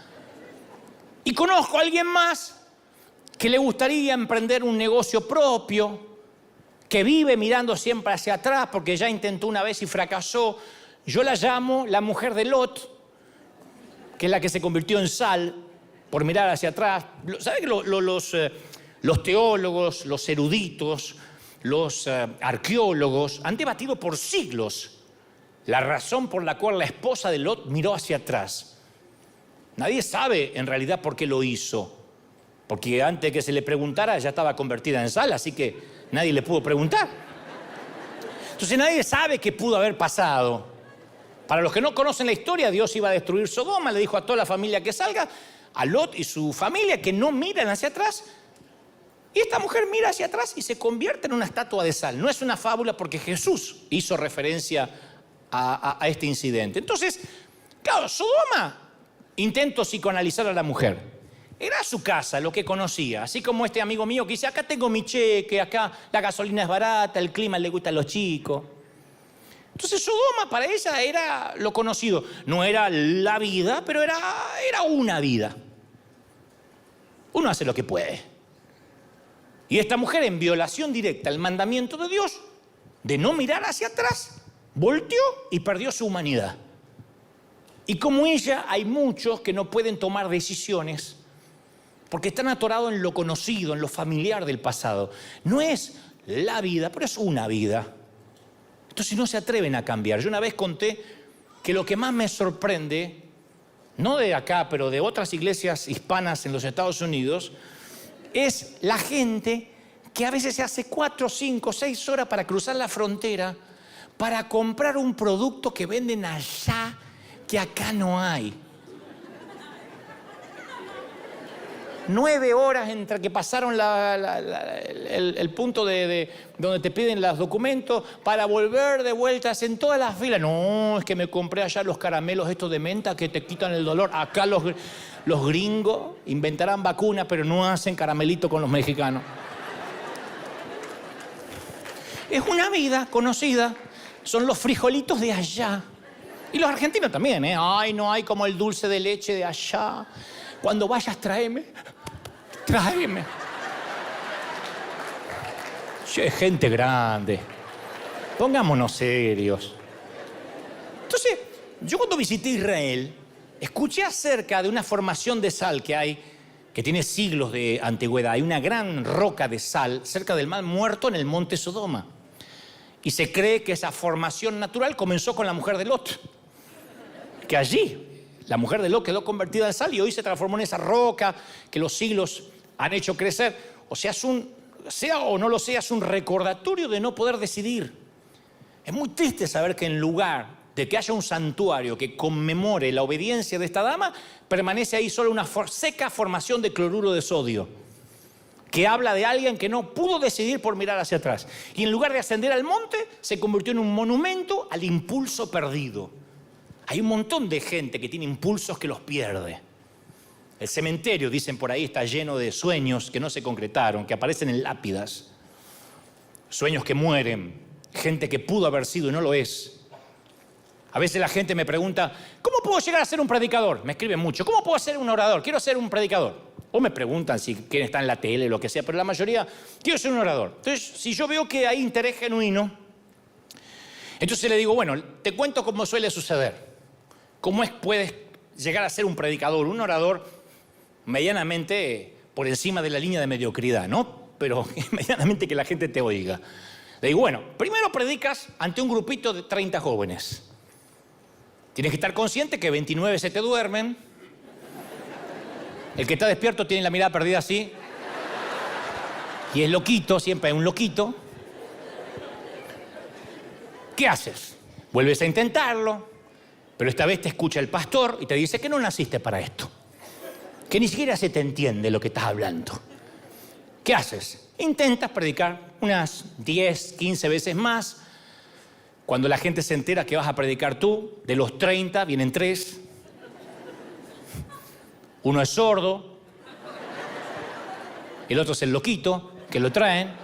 Y conozco a alguien más que le gustaría emprender un negocio propio, que vive mirando siempre hacia atrás porque ya intentó una vez y fracasó. Yo la llamo la mujer de Lot, que es la que se convirtió en sal por mirar hacia atrás. ¿Saben que los teólogos, los eruditos, los arqueólogos han debatido por siglos la razón por la cual la esposa de Lot miró hacia atrás? Nadie sabe en realidad por qué lo hizo, porque antes de que se le preguntara ya estaba convertida en sal, así que nadie le pudo preguntar. Entonces nadie sabe qué pudo haber pasado. Para los que no conocen la historia, Dios iba a destruir Sodoma, le dijo a toda la familia que salga, a Lot y su familia que no miren hacia atrás. Y esta mujer mira hacia atrás y se convierte en una estatua de sal. No es una fábula porque Jesús hizo referencia a este incidente. Entonces, claro, Sodoma intentó psicoanalizar a la mujer. Era su casa, lo que conocía. Así como este amigo mío que dice, acá tengo mi cheque, acá la gasolina es barata, el clima le gusta a los chicos. Entonces Sodoma para ella era lo conocido. No era la vida, pero era una vida. Uno hace lo que puede. Y esta mujer, en violación directa al mandamiento de Dios, de no mirar hacia atrás, volteó y perdió su humanidad. Y como ella, hay muchos que no pueden tomar decisiones porque están atorados en lo conocido, en lo familiar del pasado. No es la vida, pero es una vida. Entonces no se atreven a cambiar. Yo una vez conté que lo que más me sorprende, no de acá, pero de otras iglesias hispanas en los Estados Unidos, es la gente que a veces se hace 4, 5, 6 horas para cruzar la frontera para comprar un producto que venden allá que acá no hay. 9 horas entre que pasaron el punto de donde te piden los documentos para volver de vueltas en todas las filas. No, es que me compré allá los caramelos estos de menta que te quitan el dolor. Acá los gringos inventarán vacunas, pero no hacen caramelito con los mexicanos. Es una vida conocida. Son los frijolitos de allá. Y los argentinos también, ¿eh? Ay, no hay como el dulce de leche de allá. Cuando vayas, tráeme. Che, gente grande. Pongámonos serios. Entonces, yo cuando visité Israel, escuché acerca de una formación de sal que hay, que tiene siglos de antigüedad. Hay una gran roca de sal cerca del Mar Muerto en el monte Sodoma. Y se cree que esa formación natural comenzó con la mujer de Lot. Que allí la mujer de Lot quedó convertida en sal y hoy se transformó en esa roca que los siglos han hecho crecer. O sea, sea o no lo sea, es un recordatorio de no poder decidir. Es muy triste saber que en lugar de que haya un santuario que conmemore la obediencia de esta dama, permanece ahí solo una seca formación de cloruro de sodio, que habla de alguien que no pudo decidir por mirar hacia atrás. Y en lugar de ascender al monte, se convirtió en un monumento al impulso perdido. Hay un montón de gente que tiene impulsos que los pierde. El cementerio, dicen por ahí, está lleno de sueños que no se concretaron, que aparecen en lápidas. Sueños que mueren, gente que pudo haber sido y no lo es. A veces la gente me pregunta, ¿cómo puedo llegar a ser un predicador? Me escriben mucho, ¿cómo puedo ser un orador? Quiero ser un predicador. O me preguntan si quién está en la tele, lo que sea, pero la mayoría, quiero ser un orador. Entonces, si yo veo que hay interés genuino, entonces le digo, bueno, te cuento cómo suele suceder. ¿Cómo puedes llegar a ser un predicador, un orador medianamente por encima de la línea de mediocridad, ¿no? Pero medianamente que la gente te oiga. Le digo, bueno, primero predicas ante un grupito de 30 jóvenes. Tienes que estar consciente que 29 se te duermen. El que está despierto tiene la mirada perdida así. Y es loquito, siempre hay un loquito. ¿Qué haces? Vuelves a intentarlo. Pero esta vez te escucha el pastor y te dice que no naciste para esto. Que ni siquiera se te entiende lo que estás hablando. ¿Qué haces? Intentas predicar unas 10, 15 veces más. Cuando la gente se entera que vas a predicar tú, de los 30 vienen 3. Uno es sordo. El otro es el loquito, que lo traen.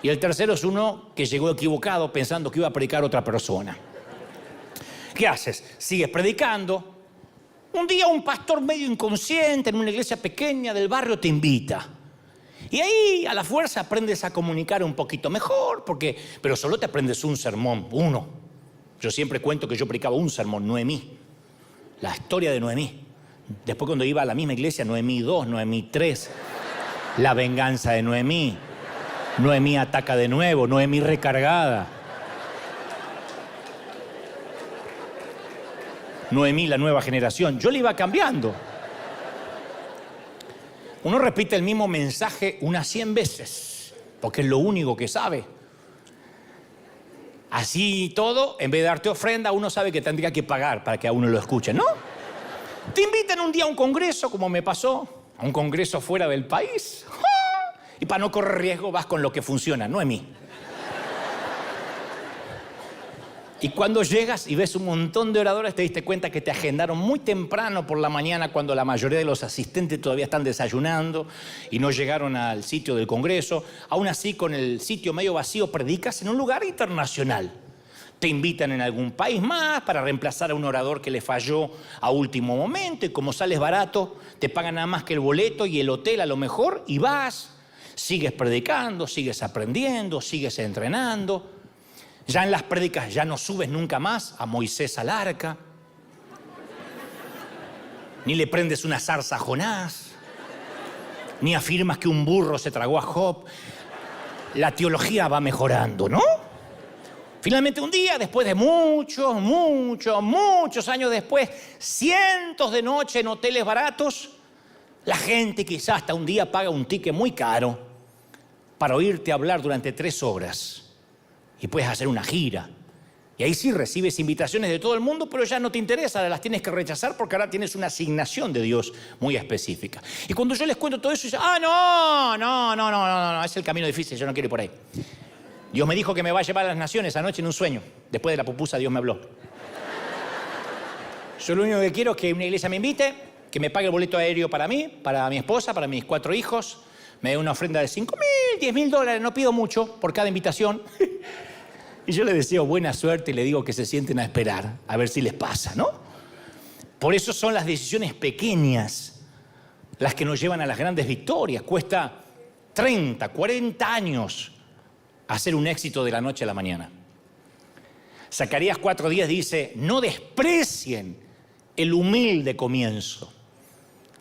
Y el tercero es uno que llegó equivocado pensando que iba a predicar otra persona. ¿Qué haces? Sigues predicando. Un día un pastor medio inconsciente en una iglesia pequeña del barrio te invita. Y ahí a la fuerza aprendes a comunicar un poquito mejor, pero solo te aprendes un sermón, uno. Yo siempre cuento que yo predicaba un sermón, Noemí, la historia de Noemí. Después cuando iba a la misma iglesia, Noemí 2, Noemí 3, la venganza de Noemí, Noemí ataca de nuevo, Noemí recargada. Noemí, la nueva generación. Yo le iba cambiando. Uno repite el mismo mensaje unas 100 veces, porque es lo único que sabe. Así todo, en vez de darte ofrenda, uno sabe que tendría que pagar para que a uno lo escuchen, ¿no? Te invitan un día a un congreso, como me pasó, a un congreso fuera del país. ¡Ja! Y para no correr riesgo vas con lo que funciona, Noemí. Y cuando llegas y ves un montón de oradores, te diste cuenta que te agendaron muy temprano por la mañana, cuando la mayoría de los asistentes todavía están desayunando y no llegaron al sitio del congreso. Aún así, con el sitio medio vacío, predicas en un lugar internacional. Te invitan en algún país más para reemplazar a un orador que le falló a último momento, y como sales barato, te pagan nada más que el boleto y el hotel a lo mejor, y vas, sigues predicando, sigues aprendiendo, sigues entrenando. Ya en las prédicas ya no subes nunca más a Moisés al arca, ni le prendes una zarza a Jonás, ni afirmas que un burro se tragó a Job. La teología va mejorando, ¿no? Finalmente un día, después de muchos años después, cientos de noches en hoteles baratos, la gente quizás hasta un día paga un ticket muy caro para oírte hablar durante 3 horas. Y puedes hacer una gira. Y ahí sí recibes invitaciones de todo el mundo, pero ya no te interesa, las tienes que rechazar porque ahora tienes una asignación de Dios muy específica. Y cuando yo les cuento todo eso, dicen, no, es el camino difícil, yo no quiero ir por ahí. Dios me dijo que me va a llevar a las naciones anoche en un sueño. Después de la pupusa Dios me habló. Yo lo único que quiero es que una iglesia me invite, que me pague el boleto aéreo para mí, para mi esposa, para mis 4 hijos, me dé una ofrenda de $5,000, $10,000, no pido mucho por cada invitación. Y yo le deseo buena suerte y le digo que se sienten a esperar, a ver si les pasa, ¿no? Por eso son las decisiones pequeñas las que nos llevan a las grandes victorias. Cuesta 30, 40 años hacer un éxito de la noche a la mañana. Zacarías 4:10 dice, no desprecien el humilde comienzo,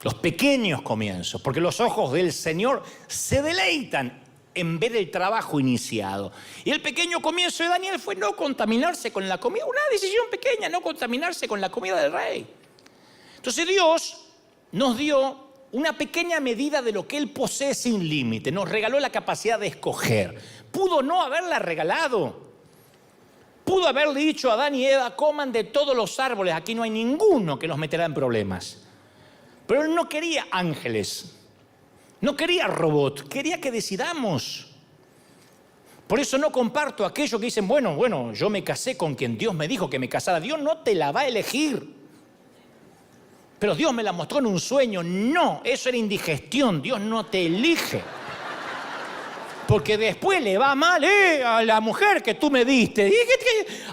los pequeños comienzos, porque los ojos del Señor se deleitan en ver el trabajo iniciado. Y el pequeño comienzo de Daniel fue no contaminarse con la comida, una decisión pequeña, no contaminarse con la comida del rey. Entonces Dios nos dio una pequeña medida de lo que Él posee sin límite, nos regaló la capacidad de escoger. Pudo no haberla regalado, pudo haberle dicho a Adán y Eva, coman de todos los árboles, aquí no hay ninguno que los meterá en problemas. Pero Él no quería ángeles, no quería robot, quería que decidamos. Por eso no comparto aquello que dicen, bueno, yo me casé con quien Dios me dijo que me casara. Dios no te la va a elegir. Pero Dios me la mostró en un sueño. No, eso era indigestión. Dios no te elige. Porque después le va mal a la mujer que tú me diste. Y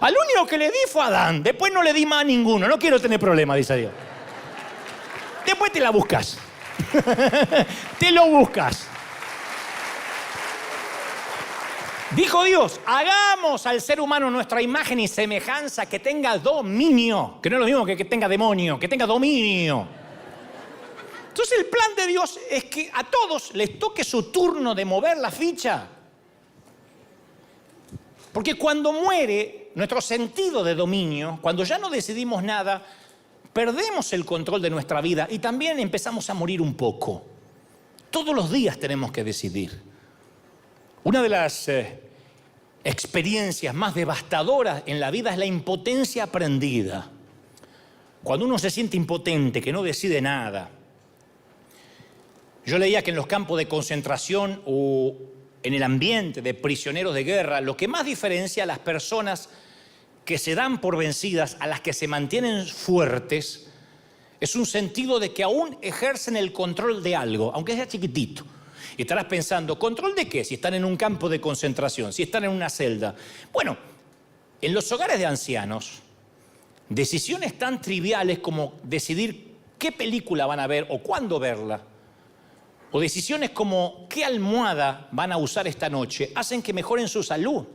al único que le di fue a Adán. Después no le di más a ninguno. No quiero tener problemas, dice Dios. Después te la buscas. Te lo buscas. Dijo Dios, hagamos al ser humano nuestra imagen y semejanza, que tenga dominio, que no es lo mismo que tenga demonio, que tenga dominio. Entonces el plan de Dios es que a todos les toque su turno de mover la ficha. Porque cuando muere nuestro sentido de dominio, cuando ya no decidimos nada, perdemos el control de nuestra vida y también empezamos a morir un poco. Todos los días tenemos que decidir. Una de las experiencias más devastadoras en la vida es la impotencia aprendida. Cuando uno se siente impotente, que no decide nada. Yo leía que en los campos de concentración o en el ambiente de prisioneros de guerra, lo que más diferencia a las personas que se dan por vencidas, a las que se mantienen fuertes, es un sentido de que aún ejercen el control de algo, aunque sea chiquitito. Y estarás pensando, ¿control de qué? Si están en un campo de concentración, si están en una celda. Bueno, en los hogares de ancianos, decisiones tan triviales como decidir qué película van a ver o cuándo verla, o decisiones como qué almohada van a usar esta noche, hacen que mejoren su salud.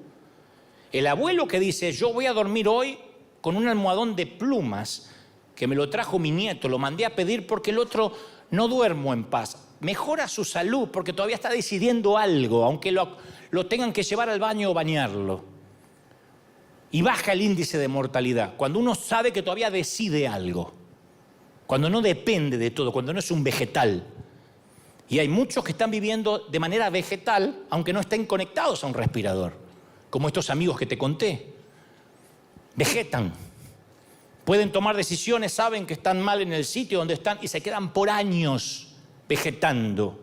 El abuelo que dice, yo voy a dormir hoy con un almohadón de plumas que me lo trajo mi nieto, lo mandé a pedir porque el otro no duermo en paz. Mejora su salud porque todavía está decidiendo algo, aunque lo tengan que llevar al baño o bañarlo. Y baja el índice de mortalidad, cuando uno sabe que todavía decide algo, cuando no depende de todo, cuando no es un vegetal. Y hay muchos que están viviendo de manera vegetal, aunque no estén conectados a un respirador, como estos amigos que te conté. Vegetan. Pueden tomar decisiones, saben que están mal en el sitio donde están y se quedan por años vegetando.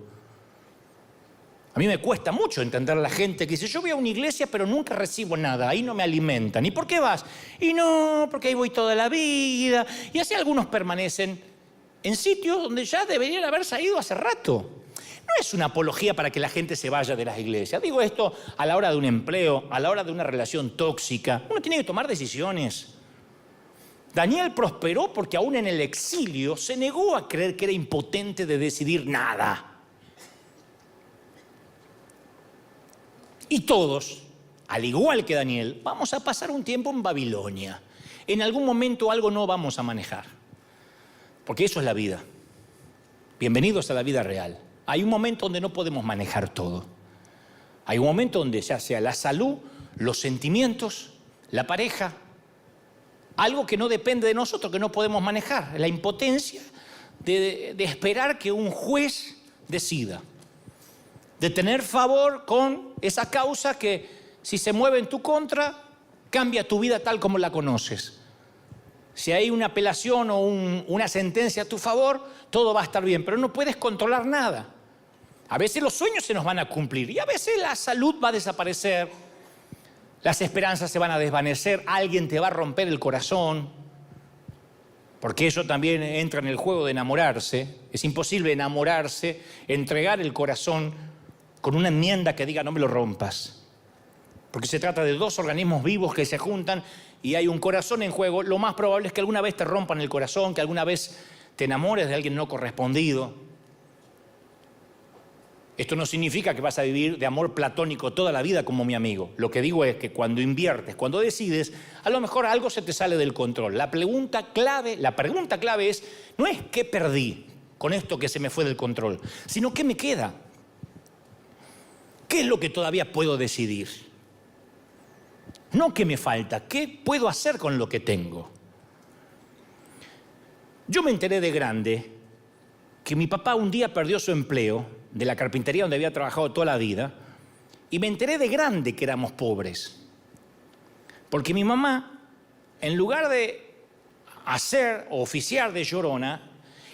A mí me cuesta mucho entender a la gente que dice, yo voy a una iglesia pero nunca recibo nada, ahí no me alimentan. ¿Y por qué vas? Y no, porque ahí voy toda la vida. Y así algunos permanecen en sitios donde ya deberían haberse ido hace rato. No es una apología para que la gente se vaya de las iglesias. Digo esto a la hora de un empleo, a la hora de una relación tóxica. Uno tiene que tomar decisiones. Daniel prosperó porque aún en el exilio se negó a creer que era impotente de decidir nada. Y todos, al igual que Daniel, vamos a pasar un tiempo en Babilonia. En algún momento algo no vamos a manejar. Porque eso es la vida. Bienvenidos a la vida real. Hay un momento donde no podemos manejar todo. Hay un momento donde ya sea la salud, los sentimientos, la pareja, algo que no depende de nosotros, que no podemos manejar. La impotencia de esperar que un juez decida. De tener favor con esa causa que si se mueve en tu contra, cambia tu vida tal como la conoces. Si hay una apelación o una sentencia a tu favor, todo va a estar bien, pero no puedes controlar nada. A veces los sueños se nos van a cumplir y a veces la salud va a desaparecer, las esperanzas se van a desvanecer, alguien te va a romper el corazón, porque eso también entra en el juego de enamorarse. Es imposible enamorarse, entregar el corazón con una enmienda que diga no me lo rompas. Porque se trata de dos organismos vivos que se juntan y hay un corazón en juego. Lo más probable es que alguna vez te rompan el corazón, que alguna vez te enamores de alguien no correspondido. Esto no significa que vas a vivir de amor platónico toda la vida como mi amigo. Lo que digo es que cuando inviertes, cuando decides, a lo mejor algo se te sale del control. La pregunta clave es, no es qué perdí con esto que se me fue del control, sino qué me queda. ¿Qué es lo que todavía puedo decidir? No qué me falta, qué puedo hacer con lo que tengo. Yo me enteré de grande que mi papá un día perdió su empleo de la carpintería donde había trabajado toda la vida y me enteré de grande que éramos pobres. Porque mi mamá, en lugar de hacer o oficiar de llorona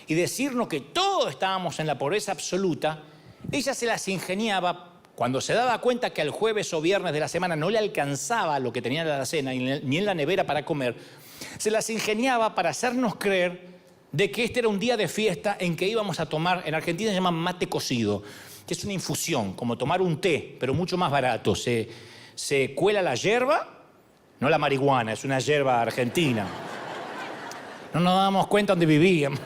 y decirnos que todos estábamos en la pobreza absoluta, ella se las ingeniaba. Cuando se daba cuenta que el jueves o viernes de la semana no le alcanzaba lo que tenía en la cena ni en la nevera para comer, se las ingeniaba para hacernos creer de que este era un día de fiesta en que íbamos a tomar, en Argentina se llama mate cocido, que es una infusión, como tomar un té, pero mucho más barato. Se cuela la yerba, no la marihuana, es una yerba argentina. No nos dábamos cuenta dónde vivíamos.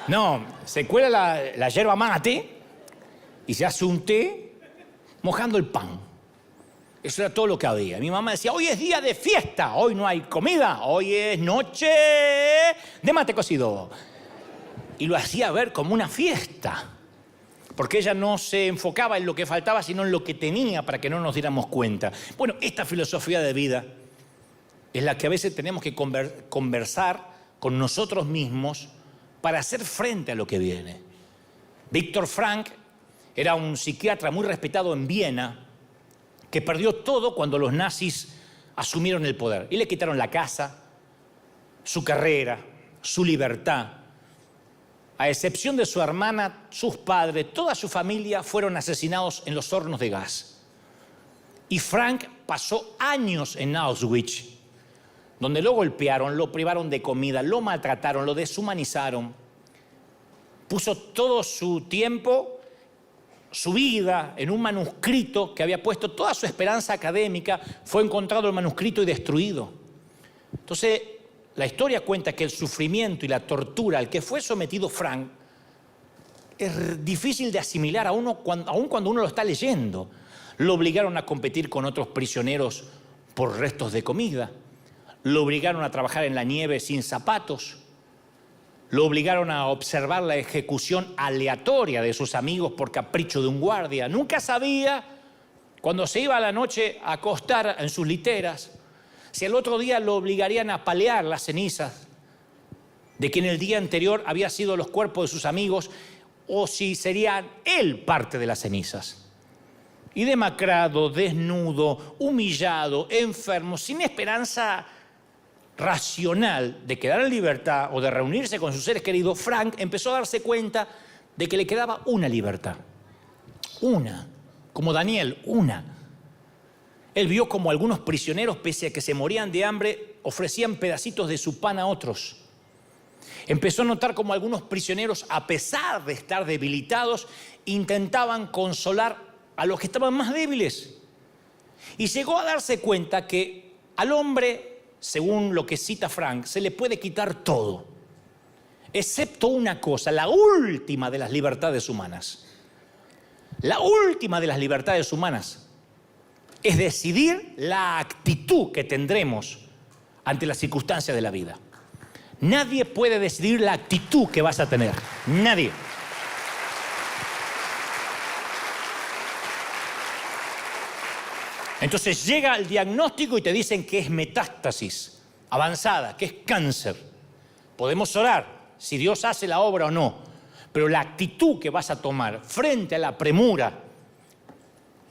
No, se cuela la yerba mate y se hace un té mojando el pan. Eso era todo lo que había. Mi mamá decía, hoy es día de fiesta, hoy no hay comida, hoy es noche de mate cocido. Y lo hacía ver como una fiesta, porque ella no se enfocaba en lo que faltaba, sino en lo que tenía para que no nos diéramos cuenta. Bueno, esta filosofía de vida es la que a veces tenemos que conversar con nosotros mismos para hacer frente a lo que viene. Viktor Frankl era un psiquiatra muy respetado en Viena que perdió todo cuando los nazis asumieron el poder y le quitaron la casa, su carrera, su libertad. A excepción de su hermana, sus padres, toda su familia fueron asesinados en los hornos de gas. Y Frank pasó años en Auschwitz, donde lo golpearon, lo privaron de comida, lo maltrataron, lo deshumanizaron. Puso todo su tiempo, su vida en un manuscrito que había puesto toda su esperanza académica. Fue encontrado el manuscrito y destruido. Entonces, la historia cuenta que el sufrimiento y la tortura al que fue sometido Frank es difícil de asimilar aún cuando uno lo está leyendo. Lo obligaron a competir con otros prisioneros por restos de comida. lo obligaron a trabajar en la nieve sin zapatos, lo obligaron a observar la ejecución aleatoria de sus amigos por capricho de un guardia. Nunca sabía, cuando se iba a la noche a acostar en sus literas, si al otro día lo obligarían a palear las cenizas de quien el día anterior había sido los cuerpos de sus amigos, o si sería él parte de las cenizas. Y demacrado, desnudo, humillado, enfermo, sin esperanza racional de quedar en libertad o de reunirse con sus seres queridos, Frank empezó a darse cuenta de que le quedaba una libertad. Una. Como Daniel, una. Él vio como algunos prisioneros, pese a que se morían de hambre, ofrecían pedacitos de su pan a otros. Empezó a notar como algunos prisioneros, a pesar de estar debilitados, intentaban consolar a los que estaban más débiles. Y llegó a darse cuenta que al hombre, según lo que cita Frank, se le puede quitar todo, excepto una cosa, la última de las libertades humanas. La última de las libertades humanas es decidir la actitud que tendremos ante las circunstancias de la vida. Nadie puede decidir la actitud que vas a tener. Nadie. Entonces llega el diagnóstico y te dicen que es metástasis avanzada, que es cáncer. Podemos orar si Dios hace la obra o no, pero la actitud que vas a tomar frente a la premura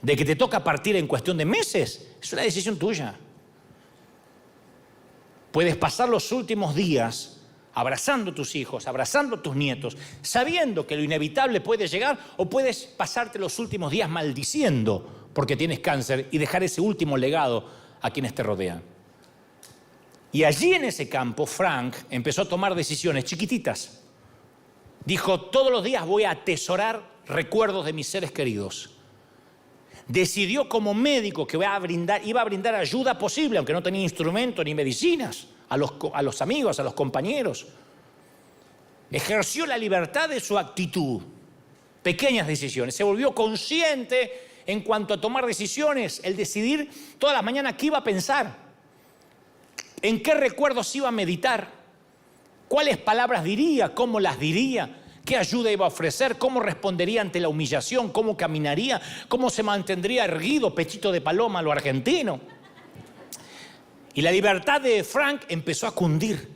de que te toca partir en cuestión de meses es una decisión tuya. Puedes pasar los últimos días abrazando a tus hijos, abrazando a tus nietos, sabiendo que lo inevitable puede llegar, o puedes pasarte los últimos días maldiciendo porque tienes cáncer y dejar ese último legado a quienes te rodean. Y allí en ese campo, Frank empezó a tomar decisiones chiquititas. Dijo, todos los días voy a atesorar recuerdos de mis seres queridos. Decidió como médico que iba a brindar ayuda posible, aunque no tenía instrumentos ni medicinas, a los amigos, a los compañeros. Ejerció la libertad de su actitud. Pequeñas decisiones. Se volvió consciente en cuanto a tomar decisiones, el decidir todas las mañanas qué iba a pensar, en qué recuerdos iba a meditar, cuáles palabras diría, cómo las diría, qué ayuda iba a ofrecer, cómo respondería ante la humillación, cómo caminaría, cómo se mantendría erguido, pechito de paloma a lo argentino. Y la libertad de Frank empezó a cundir.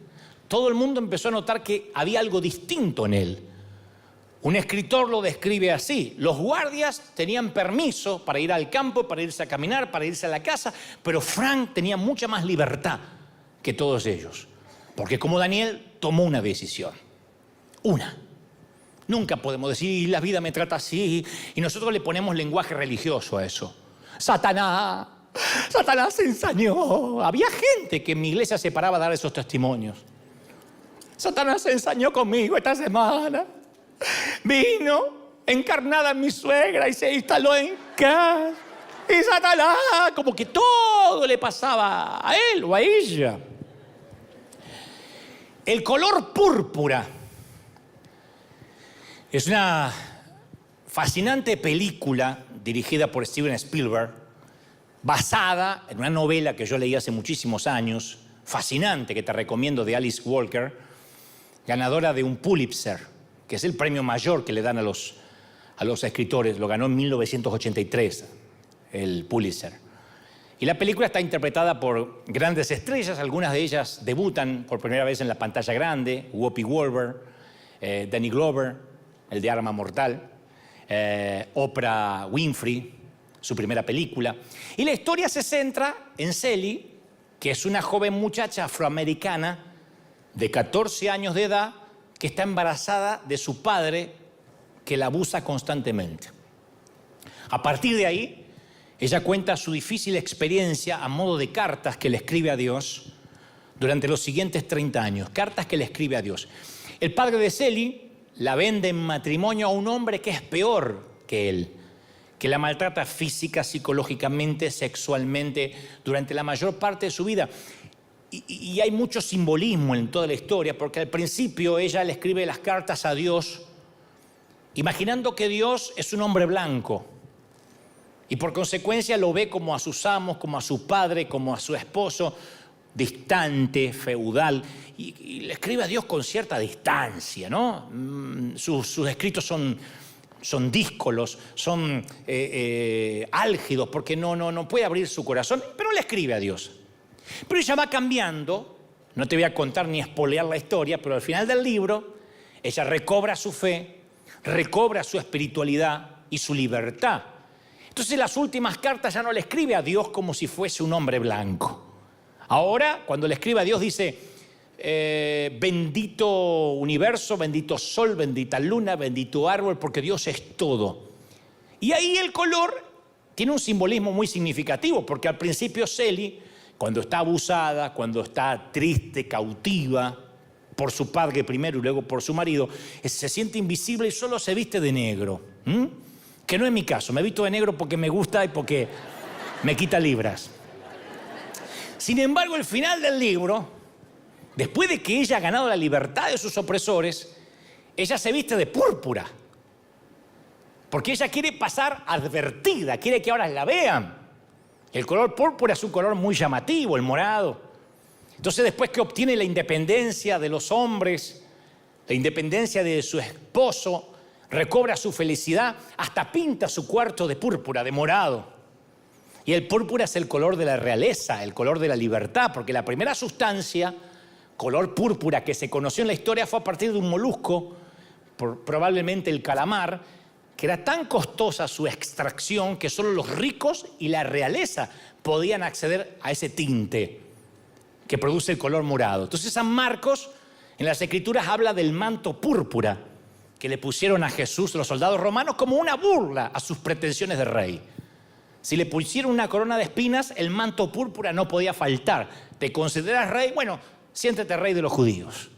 Todo el mundo empezó a notar que había algo distinto en él. Un escritor lo describe así: los guardias tenían permiso para ir al campo, para irse a caminar, para irse a la casa, pero Frank tenía mucha más libertad que todos ellos, porque como Daniel tomó una decisión, una. Nunca podemos decir, la vida me trata así, y nosotros le ponemos lenguaje religioso a eso. Satanás se ensañó. Había gente que en mi iglesia se paraba a dar esos testimonios. Satanás se ensañó conmigo esta semana. Vino encarnada en mi suegra y se instaló en casa. Y Satanás, como que todo le pasaba a él o a ella. El color púrpura es una fascinante película dirigida por Steven Spielberg, basada en una novela que yo leí hace muchísimos años, fascinante, que te recomiendo, de Alice Walker, ganadora de un Pulitzer, que es el premio mayor que le dan a los escritores. Lo ganó en 1983, el Pulitzer. Y la película está interpretada por grandes estrellas, algunas de ellas debutan por primera vez en la pantalla grande: Whoopi Goldberg, Danny Glover, el de Arma Mortal, Oprah Winfrey, su primera película. Y la historia se centra en Sally, que es una joven muchacha afroamericana de 14 años de edad, que está embarazada de su padre, que la abusa constantemente. A partir de ahí, ella cuenta su difícil experiencia a modo de cartas que le escribe a Dios durante los siguientes 30 años. Cartas que le escribe a Dios. El padre de Sally la vende en matrimonio a un hombre que es peor que él, que la maltrata física, psicológicamente, sexualmente durante la mayor parte de su vida. Y hay mucho simbolismo en toda la historia, porque al principio ella le escribe las cartas a Dios imaginando que Dios es un hombre blanco, y por consecuencia lo ve como a sus amos, como a su padre, como a su esposo, distante, feudal, y le escribe a Dios con cierta distancia, ¿no? Sus escritos son díscolos, son álgidos, porque no puede abrir su corazón, pero le escribe a Dios. Pero ella va cambiando, no te voy a contar ni espolear la historia, pero al final del libro, ella recobra su fe, recobra su espiritualidad y su libertad. Entonces las últimas cartas ya no le escribe a Dios como si fuese un hombre blanco. Ahora, cuando le escribe a Dios, dice, bendito universo, bendito sol, bendita luna, bendito árbol, porque Dios es todo. Y ahí el color tiene un simbolismo muy significativo, porque al principio Celi, cuando está abusada, cuando está triste, cautiva, por su padre primero y luego por su marido, se siente invisible y solo se viste de negro. Que no es mi caso, me visto de negro porque me gusta y porque me quita libras. Sin embargo, al final del libro, después de que ella ha ganado la libertad de sus opresores, ella se viste de púrpura. Porque ella quiere pasar advertida, quiere que ahora la vean. El color púrpura es un color muy llamativo, el morado. Entonces, después que obtiene la independencia de los hombres, la independencia de su esposo, recobra su felicidad, hasta pinta su cuarto de púrpura, de morado. Y el púrpura es el color de la realeza, el color de la libertad, porque la primera sustancia, color púrpura, que se conoció en la historia fue a partir de un molusco, probablemente el calamar, que era tan costosa su extracción que solo los ricos y la realeza podían acceder a ese tinte que produce el color morado. Entonces San Marcos en las Escrituras habla del manto púrpura que le pusieron a Jesús los soldados romanos como una burla a sus pretensiones de rey. Si le pusieron una corona de espinas, el manto púrpura no podía faltar. ¿Te consideras rey? Bueno, siéntete rey de los judíos.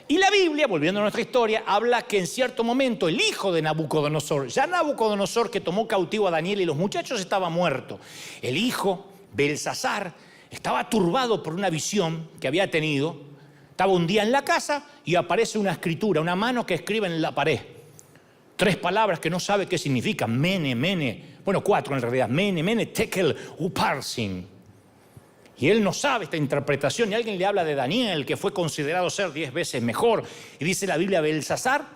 Y la Biblia, volviendo a nuestra historia, habla que en cierto momento el hijo de Nabucodonosor, ya Nabucodonosor que tomó cautivo a Daniel y los muchachos, estaba muerto. El hijo, Belsasar, estaba turbado por una visión que había tenido. Estaba un día en la casa y aparece una escritura, una mano que escribe en la pared. 3 palabras que no sabe qué significan. Mene, mene. Bueno, 4 en realidad. Mene, mene, tekel, uparsin. Y él no sabe esta interpretación. Y alguien le habla de Daniel, que fue considerado ser 10 veces mejor. Y dice la Biblia, Belsasar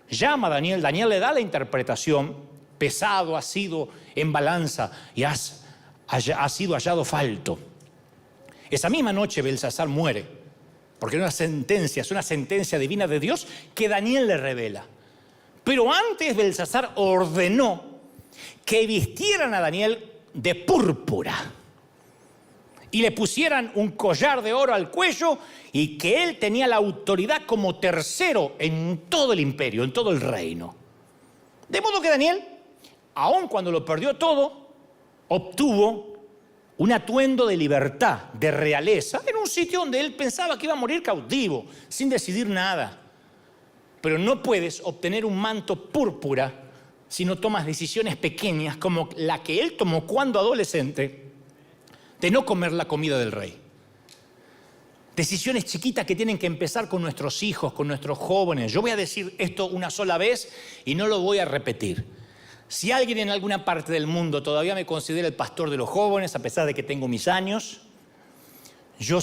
llama a Daniel. Daniel le da la interpretación. Pesado ha sido en balanza y ha sido hallado falto. Esa misma noche Belsasar muere. Porque es una sentencia divina de Dios que Daniel le revela. Pero antes Belsasar ordenó que vistieran a Daniel de púrpura y le pusieran un collar de oro al cuello y que él tenía la autoridad como tercero en todo el imperio, en todo el reino. De modo que Daniel, aun cuando lo perdió todo, obtuvo un atuendo de libertad, de realeza, en un sitio donde él pensaba que iba a morir cautivo, sin decidir nada. Pero no puedes obtener un manto púrpura si no tomas decisiones pequeñas como la que él tomó cuando adolescente de no comer la comida del rey. Decisiones chiquitas que tienen que empezar con nuestros hijos, con nuestros jóvenes. Yo voy a decir esto una sola vez y no lo voy a repetir. Si alguien en alguna parte del mundo todavía me considera el pastor de los jóvenes, a pesar de que tengo mis años, yo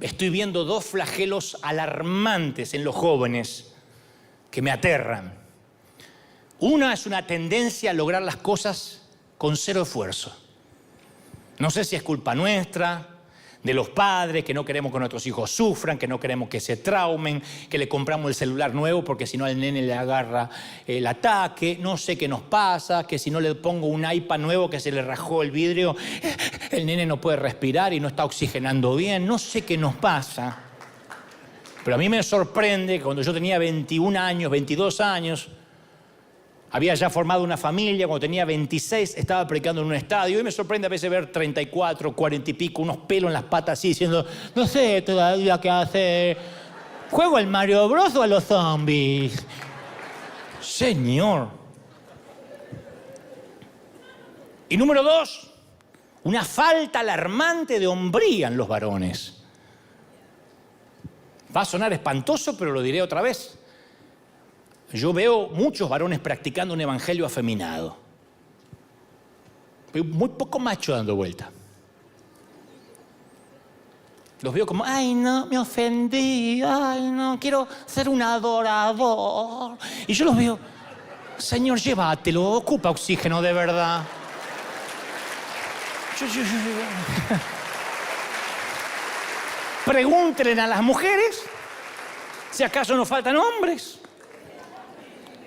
estoy viendo 2 flagelos alarmantes en los jóvenes que me aterran. Una es una tendencia a lograr las cosas con 0 esfuerzo. No sé si es culpa nuestra, de los padres, que no queremos que nuestros hijos sufran, que no queremos que se traumen, que le compramos el celular nuevo porque si no al nene le agarra el ataque. No sé qué nos pasa, que si no le pongo un iPad nuevo que se le rajó el vidrio, el nene no puede respirar y no está oxigenando bien. No sé qué nos pasa. Pero a mí me sorprende que cuando yo tenía 21 años, 22 años, había ya formado una familia. Cuando tenía 26 estaba predicando en un estadio y me sorprende a veces ver 34, 40 y pico, unos pelos en las patas así, diciendo, no sé todavía qué hacer. ¿Juego al Mario Bros o a los zombies? Señor. Y número 2, una falta alarmante de hombría en los varones. Va a sonar espantoso, pero lo diré otra vez. Yo veo muchos varones practicando un evangelio afeminado. Veo muy poco macho dando vuelta. Los veo como, ay, no, me ofendí, ay, no, quiero ser un adorador. Y yo los veo, Señor, llévatelo, ocupa oxígeno de verdad. Pregúntenle a las mujeres si acaso nos faltan hombres.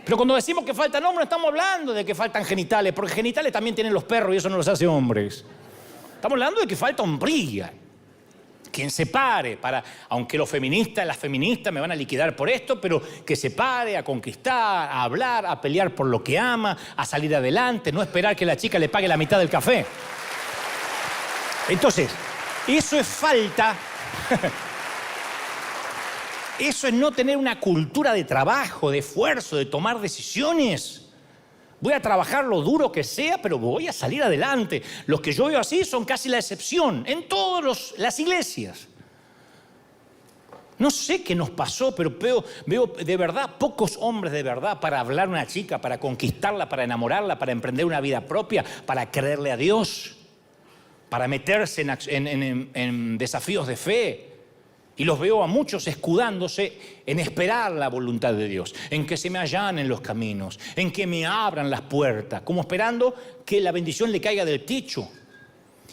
Pero cuando decimos que faltan hombres, no estamos hablando de que faltan genitales, porque genitales también tienen los perros y eso no los hace hombres. Estamos hablando de que falta hombría. Quien se pare para, aunque las feministas me van a liquidar por esto, pero que se pare a conquistar, a hablar, a pelear por lo que ama, a salir adelante, no esperar que la chica le pague la mitad del café. Entonces, eso es falta. Eso es no tener una cultura de trabajo, de esfuerzo, de tomar decisiones. Voy a trabajar lo duro que sea, pero voy a salir adelante. Los que yo veo así son casi la excepción en todas las iglesias. No sé qué nos pasó, pero veo de verdad pocos hombres de verdad para hablar a una chica, para conquistarla, para enamorarla, para emprender una vida propia, para creerle a Dios, para meterse en desafíos de fe. Y los veo a muchos escudándose en esperar la voluntad de Dios, en que se me allanen los caminos, en que me abran las puertas, como esperando que la bendición le caiga del techo.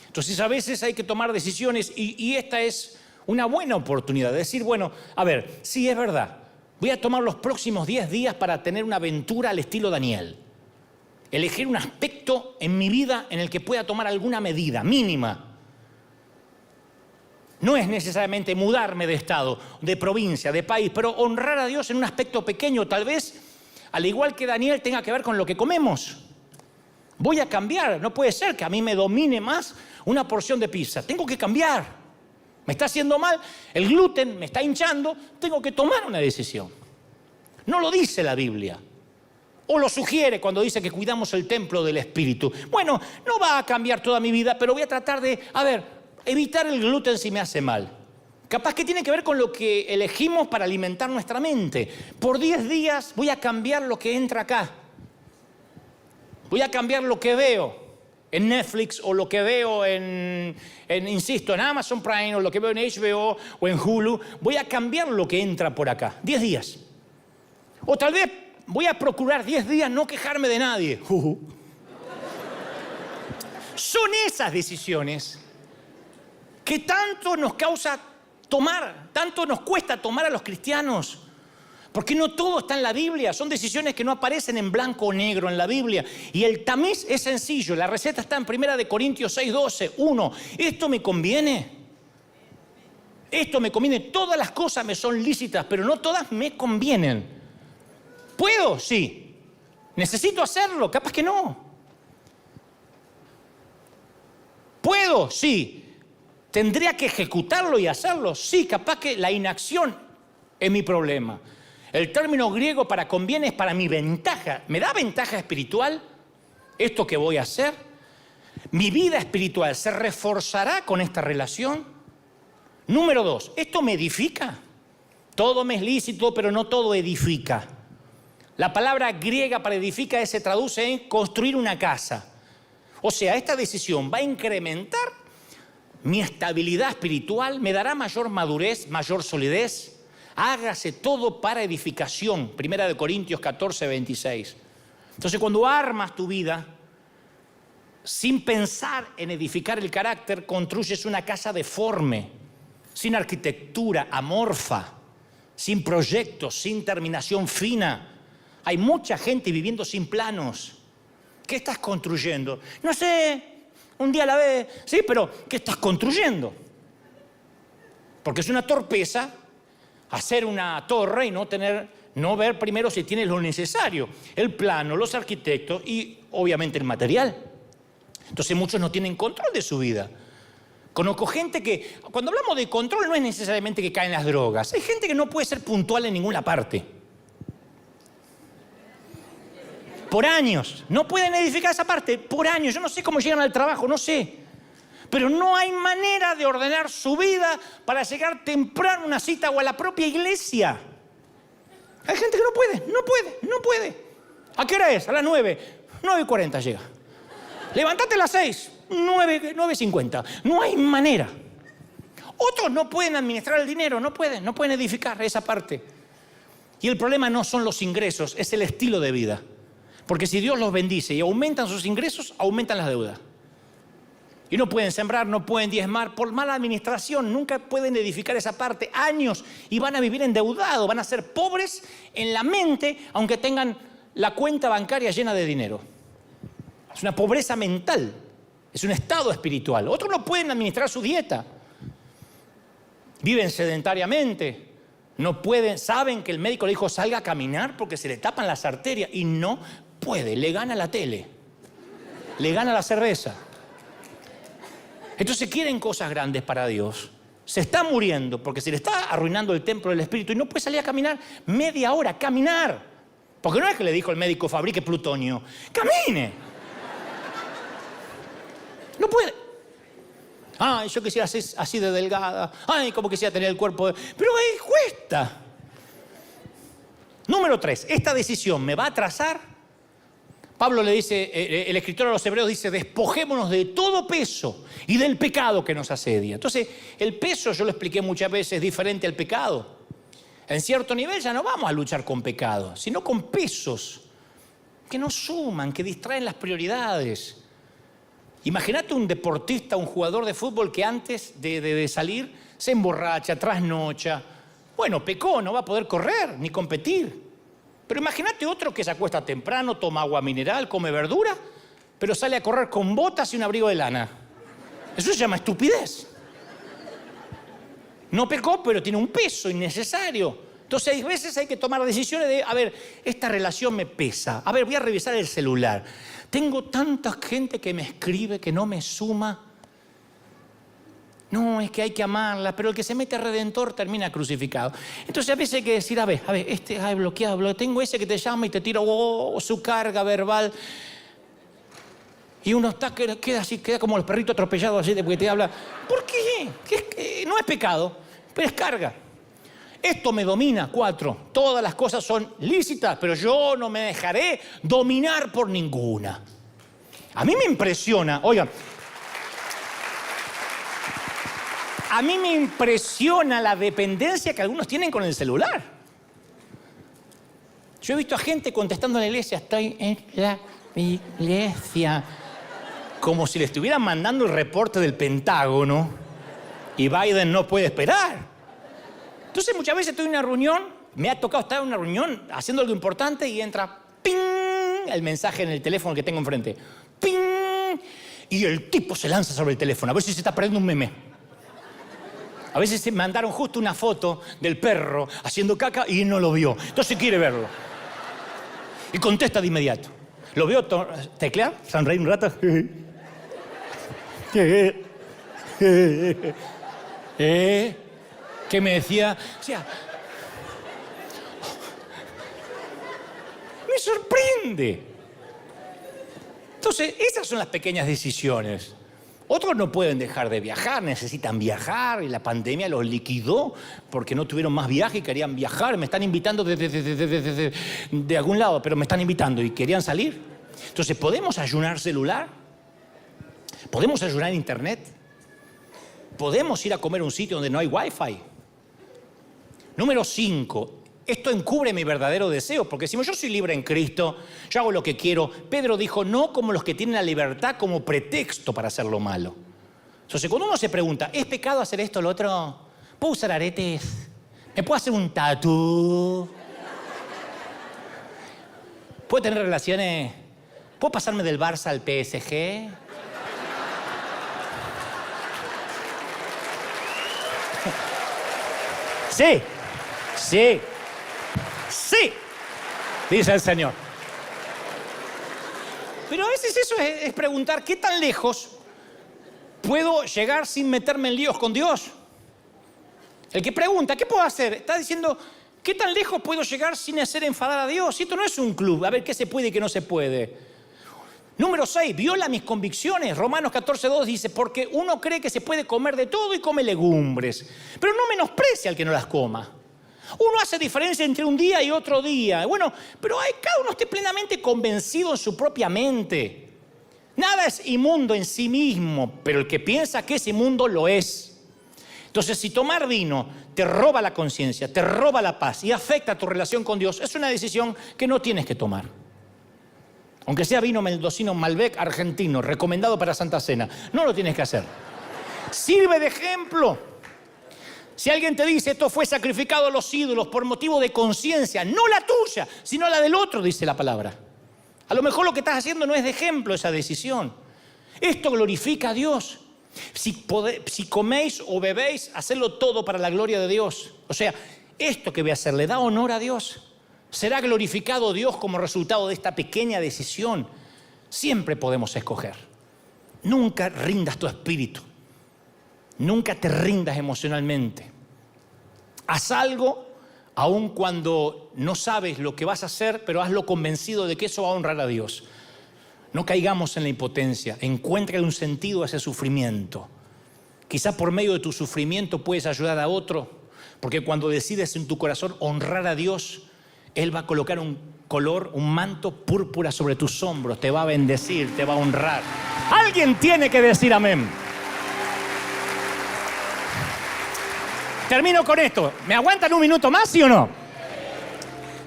Entonces a veces hay que tomar decisiones y esta es una buena oportunidad de decir, bueno, a ver, sí es verdad, voy a tomar los próximos 10 días para tener una aventura al estilo Daniel. Elegir un aspecto en mi vida en el que pueda tomar alguna medida mínima. No es necesariamente mudarme de estado, de provincia, de país, pero honrar a Dios en un aspecto pequeño, tal vez, al igual que Daniel, tenga que ver con lo que comemos. Voy a cambiar, no puede ser que a mí me domine más una porción de pizza. Tengo que cambiar. Me está haciendo mal, el gluten me está hinchando, tengo que tomar una decisión. No lo dice la Biblia. O lo sugiere cuando dice que cuidamos el templo del Espíritu. Bueno, no va a cambiar toda mi vida, pero voy a tratar de, evitar el gluten si me hace mal. Capaz que tiene que ver con lo que elegimos para alimentar nuestra mente. Por 10 días voy a cambiar lo que entra acá. Voy a cambiar lo que veo en Netflix o lo que veo insisto, en Amazon Prime o lo que veo en HBO o en Hulu. Voy a cambiar lo que entra por acá. 10 días. O tal vez voy a procurar 10 días no quejarme de nadie. Son esas decisiones que tanto nos causa tomar, tanto nos cuesta tomar a los cristianos. Porque no todo está en la Biblia, son decisiones que no aparecen en blanco o negro en la Biblia. Y el tamiz es sencillo, la receta está en 1 Corintios 6:12. 1, ¿esto me conviene? Esto me conviene, todas las cosas me son lícitas, pero no todas me convienen. ¿Puedo? Sí. ¿Necesito hacerlo? Capaz que no. ¿Puedo? Sí. ¿Tendría que ejecutarlo y hacerlo? Sí, capaz que la inacción es mi problema. El término griego para conviene es para mi ventaja. ¿Me da ventaja espiritual esto que voy a hacer? ¿Mi vida espiritual se reforzará con esta relación? Número 2, ¿esto me edifica? Todo me es lícito, pero no todo edifica. La palabra griega para edifica se traduce en construir una casa. O sea, esta decisión va a incrementar mi estabilidad espiritual, me dará mayor madurez, mayor solidez. Hágase todo para edificación. 1 Corintios 14:26. Entonces, cuando armas tu vida sin pensar en edificar el carácter, construyes una casa deforme, sin arquitectura, amorfa, sin proyectos, sin terminación fina. Hay mucha gente viviendo sin planos. ¿Qué estás construyendo? No sé. Un día a la vez, sí, pero ¿qué estás construyendo? Porque es una torpeza hacer una torre y no ver primero si tienes lo necesario, el plano, los arquitectos y obviamente el material. Entonces muchos no tienen control de su vida. Conozco gente que, cuando hablamos de control, no es necesariamente que caen las drogas. Hay gente que no puede ser puntual en ninguna parte. Por años. No pueden edificar esa parte. Por años. Yo no sé cómo llegan al trabajo, no sé. Pero no hay manera de ordenar su vida para llegar temprano a una cita o a la propia iglesia. Hay gente que no puede. ¿A qué hora es? A las 9. 9:40 llega. Levántate a las 6. 9:50. No hay manera. Otros no pueden administrar el dinero, no pueden edificar esa parte. Y el problema no son los ingresos, es el estilo de vida. Porque si Dios los bendice y aumentan sus ingresos, aumentan las deudas. Y no pueden sembrar, no pueden diezmar. Por mala administración nunca pueden edificar esa parte. Años y van a vivir endeudados, van a ser pobres en la mente, aunque tengan la cuenta bancaria llena de dinero. Es una pobreza mental, es un estado espiritual. Otros no pueden administrar su dieta. Viven sedentariamente. No pueden, saben que el médico le dijo salga a caminar porque se le tapan las arterias y no puede, le gana la tele, le gana la cerveza. Entonces quieren cosas grandes para Dios. Se está muriendo porque se le está arruinando el templo del Espíritu y no puede salir a caminar media hora, caminar. Porque no es que le dijo el médico fabrique plutonio, camine. No puede. Ay, yo quisiera ser así de delgada. Ay, como quisiera tener el cuerpo de... Pero cuesta. Número 3, esta decisión me va a atrasar. Pablo le dice, el escritor a los hebreos dice, despojémonos de todo peso y del pecado que nos asedia. Entonces, el peso, yo lo expliqué muchas veces, es diferente al pecado. En cierto nivel ya no vamos a luchar con pecado, sino con pesos que nos suman, que distraen las prioridades. Imagínate un deportista, un jugador de fútbol que antes de salir se emborracha, trasnocha. Bueno, pecó, no va a poder correr ni competir. Pero imagínate otro que se acuesta temprano, toma agua mineral, come verdura, pero sale a correr con botas y un abrigo de lana. Eso se llama estupidez. No pecó, pero tiene un peso innecesario. Entonces, hay veces hay que tomar decisiones de, a ver, esta relación me pesa. A ver, voy a revisar el celular. Tengo tanta gente que me escribe, que no me suma. No, es que hay que amarla, pero el que se mete a Redentor termina crucificado. Entonces a veces hay que decir, a ver, bloqueado, tengo ese que te llama y te tira su carga verbal. Y uno queda así, queda como los perritos atropellados así, porque te habla. ¿Por qué? No es pecado, pero es carga. Esto me domina, 4. Todas las cosas son lícitas, pero yo no me dejaré dominar por ninguna. A mí me impresiona, oigan, a mí me impresiona la dependencia que algunos tienen con el celular. Yo he visto a gente contestando en la iglesia, estoy en la iglesia, como si le estuvieran mandando el reporte del Pentágono y Biden no puede esperar. Entonces muchas veces estoy en una reunión, me ha tocado estar en una reunión haciendo algo importante y entra ¡ping! El mensaje en el teléfono que tengo enfrente. ¡Ping! Y el tipo se lanza sobre el teléfono, a ver si se está perdiendo un meme. A veces se mandaron justo una foto del perro haciendo caca y no lo vio. Entonces quiere verlo. Y contesta de inmediato. Lo veo teclear, sonreír un rato. ¿Qué me decía? O sea, me sorprende. Entonces, esas son las pequeñas decisiones. Otros no pueden dejar de viajar, necesitan viajar y la pandemia los liquidó porque no tuvieron más viaje y querían viajar. Me están invitando de algún lado, pero me están invitando y querían salir. Entonces, ¿podemos ayunar celular? ¿Podemos ayunar internet? ¿Podemos ir a comer a un sitio donde no hay wifi? Número 5. Esto encubre mi verdadero deseo, porque decimos, yo soy libre en Cristo, yo hago lo que quiero. Pedro dijo, no como los que tienen la libertad como pretexto para hacer lo malo. Entonces, cuando uno se pregunta, ¿es pecado hacer esto o lo otro? ¿Puedo usar aretes? ¿Me puedo hacer un tatú? ¿Puedo tener relaciones? ¿Puedo pasarme del Barça al PSG? Sí, sí. Sí, dice el Señor. Pero a veces eso es preguntar, ¿qué tan lejos puedo llegar sin meterme en líos con Dios? El que pregunta, ¿qué puedo hacer? Está diciendo, ¿qué tan lejos puedo llegar sin hacer enfadar a Dios? Si esto no es un club, a ver qué se puede y qué no se puede. Número 6, viola mis convicciones. Romanos 14:2 dice, porque uno cree que se puede comer de todo y come legumbres, pero no menosprecia al que no las coma. Uno hace diferencia entre un día y otro día. Bueno, pero cada uno esté plenamente convencido en su propia mente. Nada es inmundo en sí mismo, pero el que piensa que es inmundo lo es. Entonces, si tomar vino te roba la conciencia, te roba la paz y afecta tu relación con Dios, es una decisión que no tienes que tomar. Aunque sea vino mendocino Malbec argentino, recomendado para Santa Cena, no lo tienes que hacer. Sirve de ejemplo. Si alguien te dice esto fue sacrificado a los ídolos por motivo de conciencia, no la tuya, sino la del otro, dice la palabra. A lo mejor lo que estás haciendo no es de ejemplo esa decisión. Esto glorifica a Dios. Si coméis o bebéis, hacedlo todo para la gloria de Dios. O sea, esto que voy a hacer, ¿le da honor a Dios? ¿Será glorificado Dios como resultado de esta pequeña decisión? Siempre podemos escoger. Nunca rindas tu espíritu. Nunca te rindas emocionalmente. Haz algo, aun cuando no sabes lo que vas a hacer, pero hazlo convencido de que eso va a honrar a Dios. No caigamos en la impotencia. Encuentra un sentido a ese sufrimiento. Quizá por medio de tu sufrimiento puedes ayudar a otro, porque cuando decides en tu corazón honrar a Dios, Él va a colocar un manto púrpura sobre tus hombros, te va a bendecir, te va a honrar. Alguien tiene que decir amén. Termino con esto. ¿Me aguantan un minuto más, sí o no?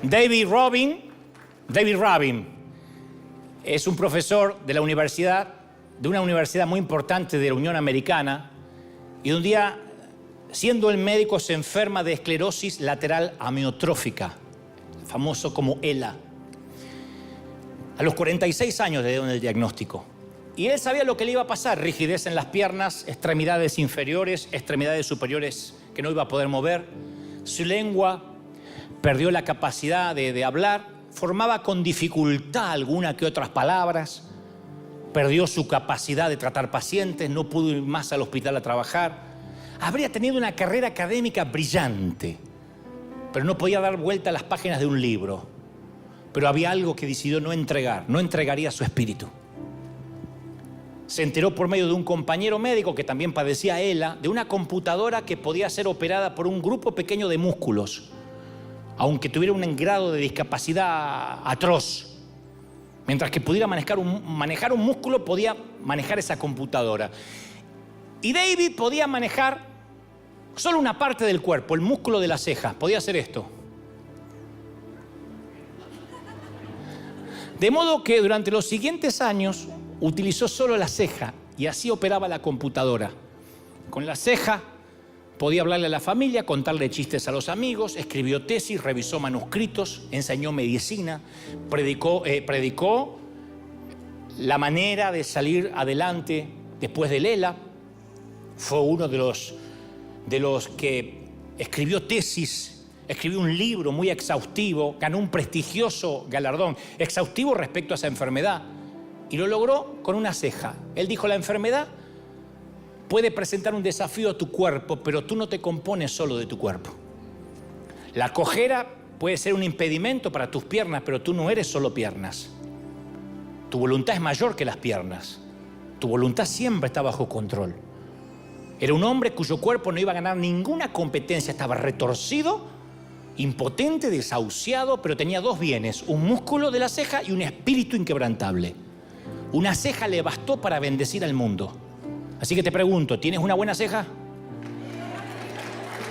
David Robin es un profesor de una universidad muy importante de la Unión Americana, y un día, siendo el médico, se enferma de esclerosis lateral amiotrófica, famoso como ELA. A los 46 años le dieron el diagnóstico. Y él sabía lo que le iba a pasar: rigidez en las piernas, extremidades inferiores, extremidades superiores que no iba a poder mover. Su lengua perdió la capacidad de hablar, formaba con dificultad alguna que otras palabras, perdió su capacidad de tratar pacientes, no pudo ir más al hospital a trabajar. Habría tenido una carrera académica brillante, pero no podía dar vuelta a las páginas de un libro. Pero había algo que decidió no entregaría su espíritu. Se enteró por medio de un compañero médico que también padecía ELA, de una computadora que podía ser operada por un grupo pequeño de músculos, aunque tuviera un grado de discapacidad atroz. Mientras que pudiera manejar un músculo, podía manejar esa computadora. Y David podía manejar solo una parte del cuerpo, el músculo de la ceja. Podía hacer esto. De modo que durante los siguientes años utilizó solo la ceja y así operaba la computadora. Con la ceja podía hablarle a la familia, contarle chistes a los amigos, escribió tesis, revisó manuscritos, enseñó medicina, predicó la manera de salir adelante después del ELA. Fue uno de los que escribió tesis, escribió un libro muy exhaustivo, ganó un prestigioso galardón, exhaustivo respecto a esa enfermedad, y lo logró con una ceja. Él dijo: la enfermedad puede presentar un desafío a tu cuerpo, pero tú no te compones solo de tu cuerpo. La cojera puede ser un impedimento para tus piernas, pero tú no eres solo piernas. Tu voluntad es mayor que las piernas. Tu voluntad siempre está bajo control. Era un hombre cuyo cuerpo no iba a ganar ninguna competencia, estaba retorcido, impotente, desahuciado, pero tenía dos bienes: un músculo de la ceja y un espíritu inquebrantable. Una ceja le bastó para bendecir al mundo. Así que te pregunto, ¿tienes una buena ceja?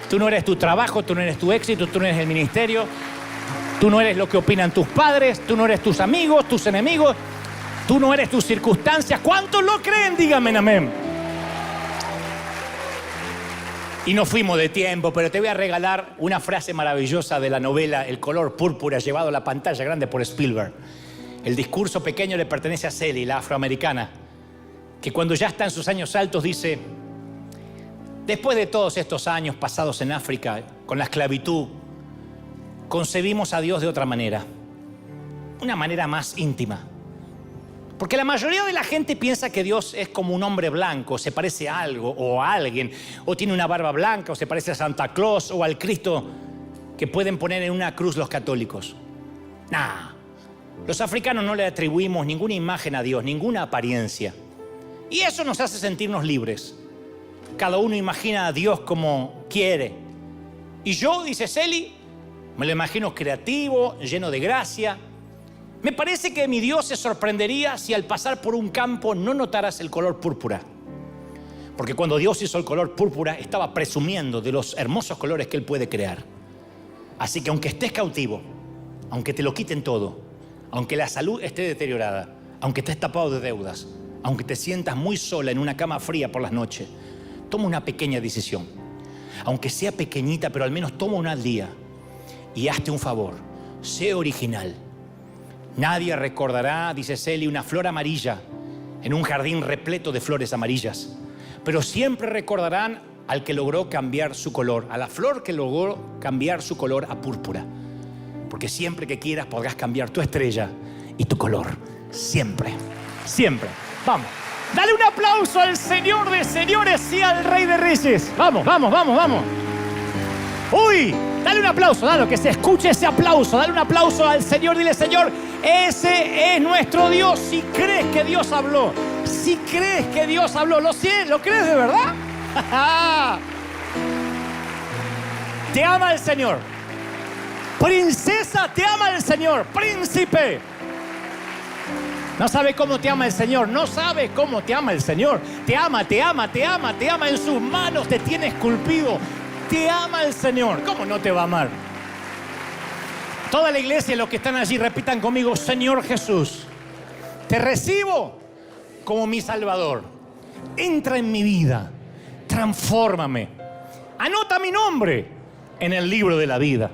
Tú no eres tu trabajo, tú no eres tu éxito, tú no eres el ministerio, tú no eres lo que opinan tus padres, tú no eres tus amigos, tus enemigos, tú no eres tus circunstancias. ¿Cuántos lo creen? Díganme amén. Y nos fuimos de tiempo, pero te voy a regalar una frase maravillosa de la novela El color púrpura, llevado a la pantalla grande por Spielberg. El discurso pequeño le pertenece a Sally, la afroamericana, que cuando ya está en sus años altos dice: después de todos estos años pasados en África con la esclavitud, concebimos a Dios de otra manera, una manera más íntima. Porque la mayoría de la gente piensa que Dios es como un hombre blanco, se parece a algo o a alguien, o tiene una barba blanca, o se parece a Santa Claus o al Cristo que pueden poner en una cruz los católicos. Los africanos no le atribuimos ninguna imagen a Dios, ninguna apariencia. Y eso nos hace sentirnos libres. Cada uno imagina a Dios como quiere. Y yo, dice Celi, me lo imagino creativo, lleno de gracia. Me parece que mi Dios se sorprendería si al pasar por un campo no notaras el color púrpura. Porque cuando Dios hizo el color púrpura, estaba presumiendo de los hermosos colores que Él puede crear. Así que aunque estés cautivo, aunque te lo quiten todo, aunque la salud esté deteriorada, aunque estés tapado de deudas, aunque te sientas muy sola en una cama fría por las noches, toma una pequeña decisión. Aunque sea pequeñita, pero al menos toma una al día y hazte un favor. Sé original. Nadie recordará, dice Celi, una flor amarilla en un jardín repleto de flores amarillas. Pero siempre recordarán al que logró cambiar su color, a la flor que logró cambiar su color a púrpura. Porque siempre que quieras podrás cambiar tu estrella y tu color. Siempre, siempre. Vamos, dale un aplauso al Señor de señores y al Rey de Reyes. Vamos, vamos, vamos, vamos. Uy, dale un aplauso, dale, que se escuche ese aplauso. Dale un aplauso al Señor, dile: Señor, ese es nuestro Dios. Si crees que Dios habló, si crees que Dios habló, ¿lo crees de verdad? Te ama el Señor. Princesa, te ama el Señor. Príncipe, no sabe cómo te ama el Señor. No sabe cómo te ama el Señor. Te ama, te ama, te ama, te ama. En sus manos te tiene esculpido. Te ama el Señor. ¿Cómo no te va a amar? Toda la iglesia, los que están allí, repitan conmigo: Señor Jesús, te recibo como mi Salvador. Entra en mi vida, transfórmame. Anota mi nombre en el libro de la vida.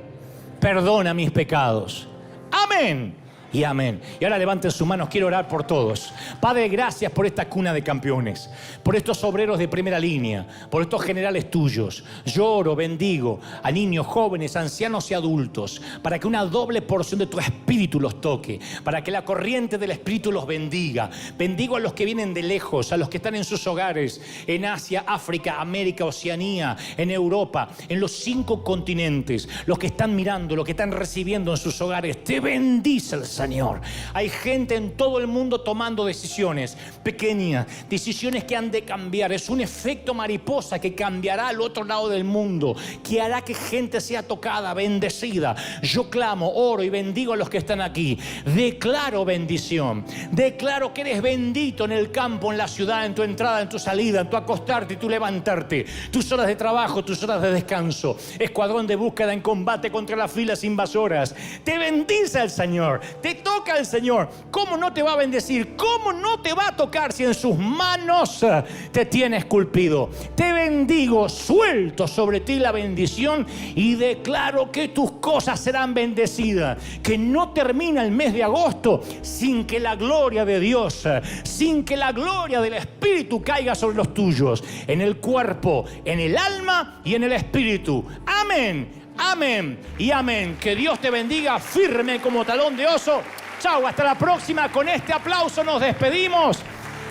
Perdona mis pecados. Amén y amén. Y ahora levanten sus manos, quiero orar por todos. Padre, gracias por esta cuna de campeones, por estos obreros de primera línea, por estos generales tuyos. Yo oro, bendigo a niños, jóvenes, ancianos y adultos, para que una doble porción de tu espíritu los toque, para que la corriente del espíritu los bendiga. Bendigo a los que vienen de lejos, a los que están en sus hogares, en Asia, África, América, Oceanía, en Europa, en los 5 continentes, los que están mirando, los que están recibiendo en sus hogares. Te bendice el Señor. Hay gente en todo el mundo tomando decisiones pequeñas, decisiones que han de cambiar. Es un efecto mariposa que cambiará al otro lado del mundo, que hará que gente sea tocada, bendecida. Yo clamo, oro y bendigo a los que están aquí. Declaro bendición. Declaro que eres bendito en el campo, en la ciudad, en tu entrada, en tu salida, en tu acostarte y tu levantarte, tus horas de trabajo, tus horas de descanso. Escuadrón de búsqueda en combate contra las filas invasoras. Te bendice el Señor. Te toca el Señor. ¿Cómo no te va a bendecir? ¿Cómo no te va a tocar si en sus manos te tiene esculpido? Te bendigo, suelto sobre ti la bendición y declaro que tus cosas serán bendecidas. Que no termina el mes de agosto sin que la gloria de Dios, sin que la gloria del Espíritu caiga sobre los tuyos, en el cuerpo, en el alma y en el espíritu. Amén. Amén y amén. Que Dios te bendiga firme como talón de oso. Chau, hasta la próxima. Con este aplauso nos despedimos.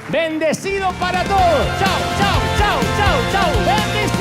Bendecido para todos. Chau, chau, chau, chau, chau. Bendición.